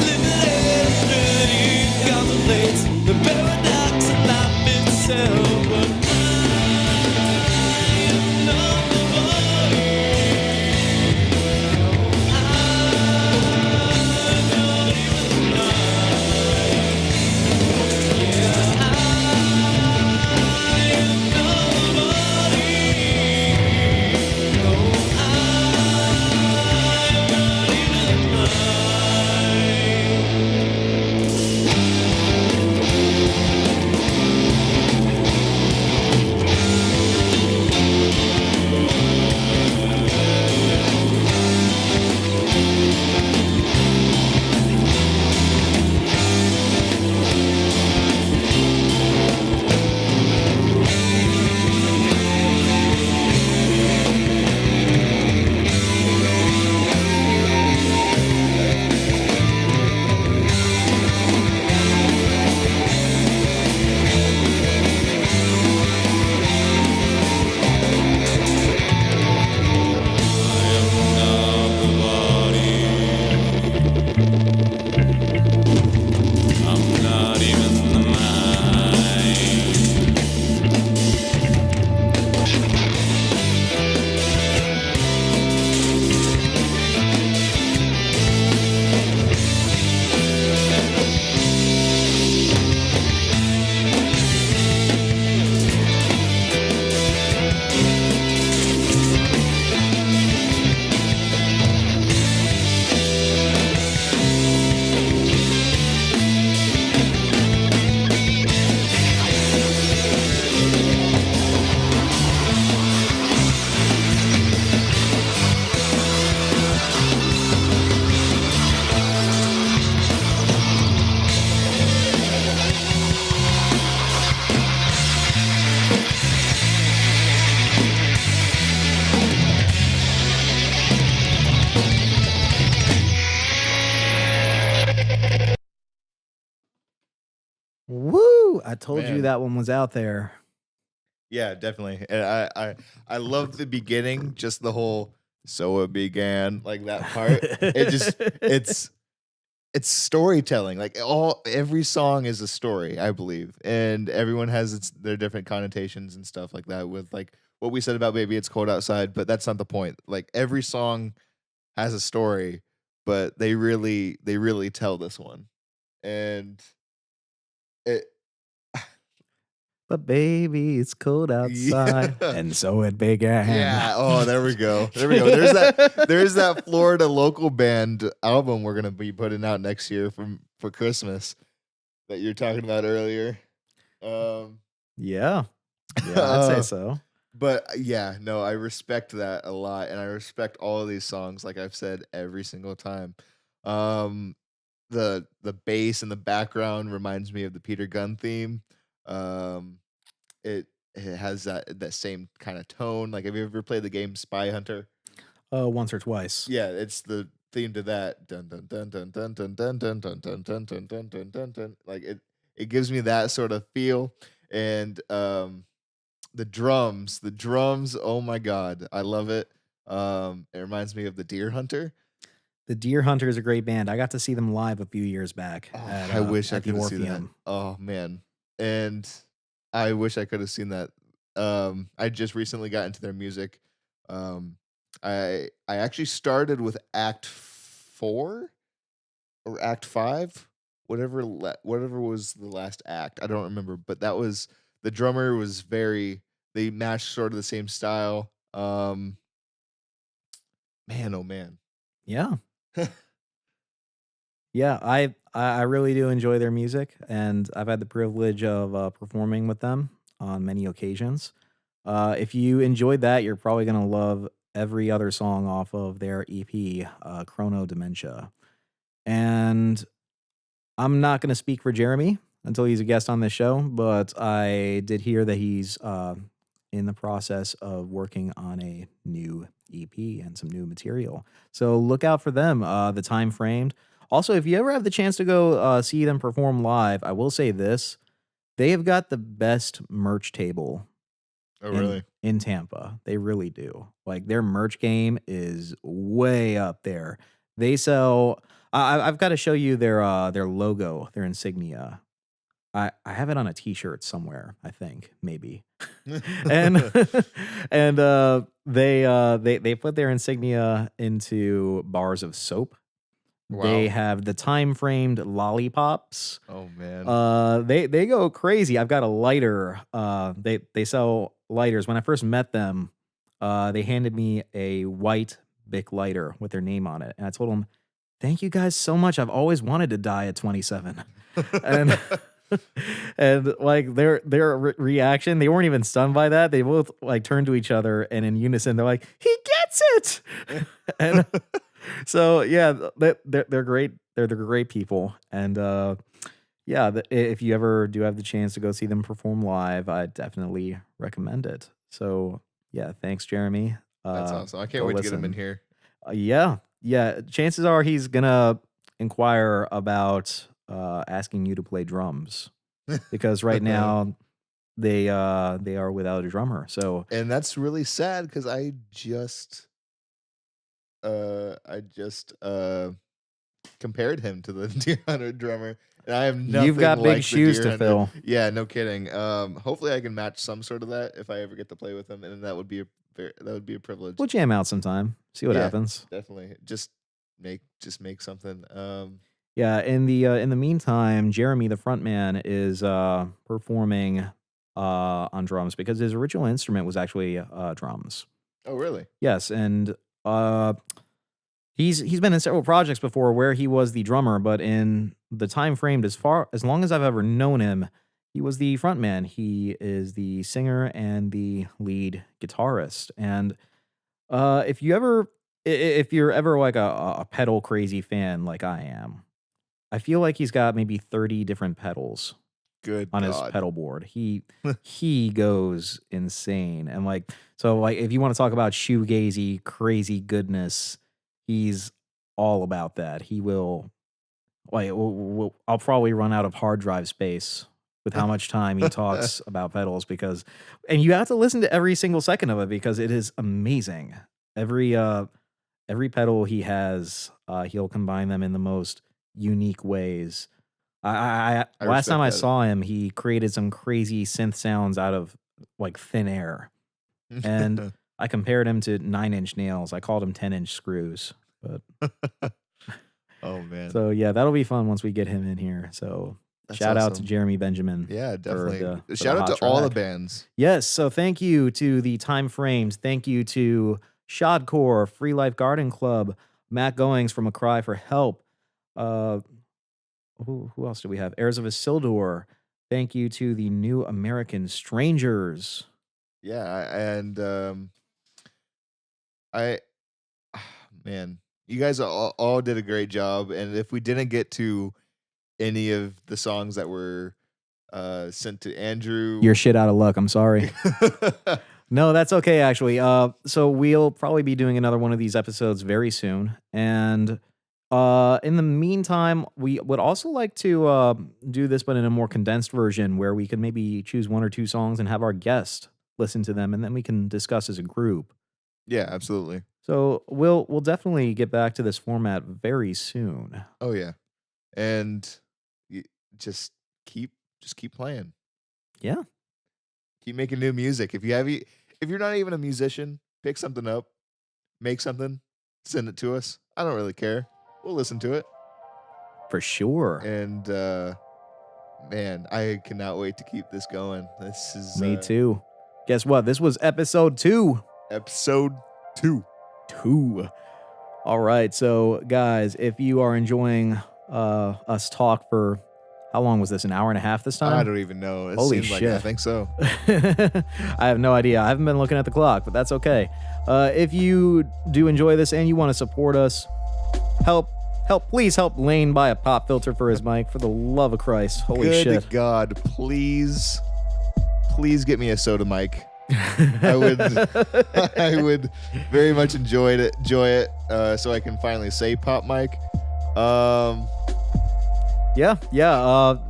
Limited infinity contemplates the paradox of life itself. But I am not the body. No, I don't even know. Woo! I told you Man. that one was out there. Yeah, definitely. And I love the beginning, just the whole "so it began" like that part. It's storytelling. Like every song is a story, I believe, and everyone has their different connotations and stuff like that. With like what we said about "Baby It's Cold Outside," but that's not the point. Like every song has a story, but they really tell this one, and it. But baby, it's cold outside, Yeah. and so it began. Yeah. Oh, there we go. There we go. There's that Florida local band album we're gonna be putting out next year for Christmas that you're talking about earlier. Yeah, I'd say so. But yeah, no, I respect that a lot, and I respect all of these songs, like I've said every single time. Um, the bass in the background reminds me of the Peter Gunn theme. Um, it has that same kind of tone. Like, have you ever played the game Spy Hunter? Once or twice. Yeah, it's the theme to that. Dun dun dun dun dun dun dun dun dun dun dun dun dun dun dun dun. Like it gives me that sort of feel. And the drums, oh my god, I love it. It reminds me of the Deer Hunter. The Deer Hunter is a great band. I got to see them live a few years back. I wish I at the could have seen that. Orpheum. Oh man. And I wish I could have seen that. I just recently got into their music. I actually started with Act 4 or Act 5, whatever was the last act. I don't remember, but that was the drummer was they matched sort of the same style. Man, oh man. Yeah. Yeah, I really do enjoy their music, and I've had the privilege of performing with them on many occasions. If you enjoyed that, you're probably gonna love every other song off of their EP, Chrono Dementia. And I'm not gonna speak for Jeremy until he's a guest on this show, but I did hear that he's in the process of working on a new EP and some new material. So look out for them. The time framed. Also, if you ever have the chance to go see them perform live, I will say this: they have got the best merch table Oh really? in Tampa. They really do. Like their merch game is way up there. They sell. I've got to show you their logo, their insignia. I have it on a T-shirt somewhere. I think maybe, and they put their insignia into bars of soap. They Wow. have the time framed lollipops. Oh man. They go crazy. I've got a lighter. They sell lighters. When I first met them, they handed me a white Bic lighter with their name on it, and I told them, "Thank you guys so much. I've always wanted to die at 27." And and like their reaction, they weren't even stunned by that. They both like turned to each other and in unison, they're like, "He gets it!" And so yeah, they're great. They're great people, and yeah, if you ever do have the chance to go see them perform live, I definitely recommend it. So yeah, thanks, Jeremy. That's awesome. I can't go wait to get him in listen. here. Yeah. Chances are he's gonna inquire about asking you to play drums because right now they are without a drummer. So And that's really sad because I just compared him to the Deer Hunter drummer, and I have nothing. you've got like big the shoes Deer to Hunter. fill. Yeah, no kidding. Hopefully I can match some sort of that if I ever get to play with him, and that would be a privilege. We'll jam out sometime. See what Yeah. happens. Definitely, just make something. Yeah. In the meantime, Jeremy, the front man, is performing on drums because his original instrument was actually drums. Oh really? Yes, and he's been in several projects before where he was the drummer, but in the time framed as long as I've ever known him, he was the front man. He is the singer and the lead guitarist. And if you're ever like a pedal crazy fan like I am, I feel like he's got maybe 30 different pedals Good on his God. pedal board. He goes insane. And like so like if you want to talk about shoegazy crazy goodness, he's all about that. He will like I'll probably run out of hard drive space with how much time he talks about pedals and you have to listen to every single second of it because it is amazing. Every pedal he has, he'll combine them in the most unique ways. I last time I saw him, he created some crazy synth sounds out of like thin air, and I compared him to 9-inch nails. I called him 10-inch screws. But oh man! So yeah, that'll be fun once we get him in here. So That's shout out to awesome. Jeremy Benjamin. Yeah, definitely. for Shout the out hot to all the track. bands. Yes. So thank you to the Time Frames. Thank you to Shadcore, Free Life Garden Club, Matt Goings from A Cry for Help. Who else do we have? Heirs of Isildur. Thank you to the New American Strangers. Yeah, and man, you guys all did a great job. And if we didn't get to any of the songs that were sent to Andrew, You're shit out of luck. I'm sorry. No, that's okay, actually. So we'll probably be doing another one of these episodes very soon. And in the meantime, we would also like to do this, but in a more condensed version where we could maybe choose 1 or 2 songs and have our guest listen to them, and then we can discuss as a group. Yeah, absolutely. So we'll definitely get back to this format very soon. Oh yeah, and just keep playing. Yeah. Keep making new music. If you're not even a musician, pick something up, make something, send it to us. I don't really care. We'll listen to it. For sure. And man, I cannot wait to keep this going. This is Me too. Guess what? This was episode 2. Episode 2. 2. All right. So, guys, if you are enjoying us talk for how long was this? An hour and a half this time? I don't even know. It Holy seems shit. like I think so. I have no idea. I haven't been looking at the clock, but that's okay. If you do enjoy this and you want to support us, please help Lane buy a pop filter for his mic, for the love of Christ. Holy Good shit. God, please get me a soda mic. I would very much enjoy it, so I can finally say pop mic. Yeah,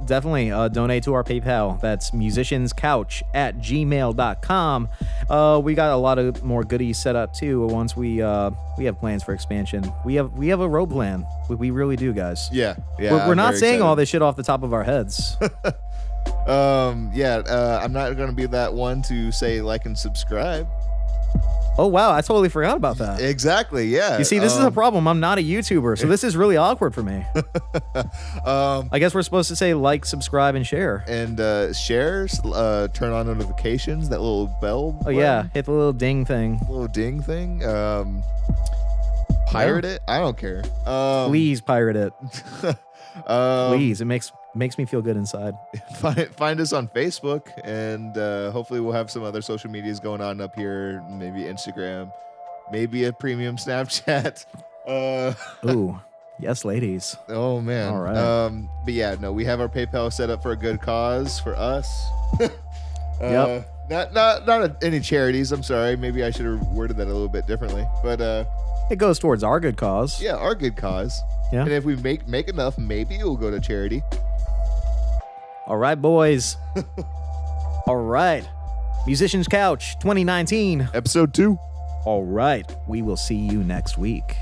definitely donate to our PayPal. That's musicianscouch@gmail.com. We got a lot of more goodies set up too. Once we have plans for expansion. We have a road plan. We really do, guys. Yeah. We're I'm not very saying all excited. this shit off the top of our heads. I'm not gonna be that one to say like and subscribe. Oh wow, I totally forgot about that. Exactly. Yeah. You see, this is a problem. I'm not a YouTuber, so this is really awkward for me. I guess we're supposed to say like, subscribe, and share. And shares, turn on notifications, that little bell. Oh yeah, hit the little ding thing. Little ding thing. Pirate it. I don't care. Please pirate it. Um, Please, it makes me feel good inside. Find us on Facebook, and hopefully we'll have some other social medias going on up here. Maybe Instagram, maybe a premium Snapchat. Ooh, yes, ladies. Oh man. All right. But yeah, no, we have our PayPal set up for a good cause for us. Yep. Not any charities. I'm sorry. Maybe I should have worded that a little bit differently. But It goes towards our good cause. yeah, our good cause. Yeah. And if we make enough, maybe it'll go to charity. All right, boys. All right. Musician's Couch 2019. Episode 2. All right. We will see you next week.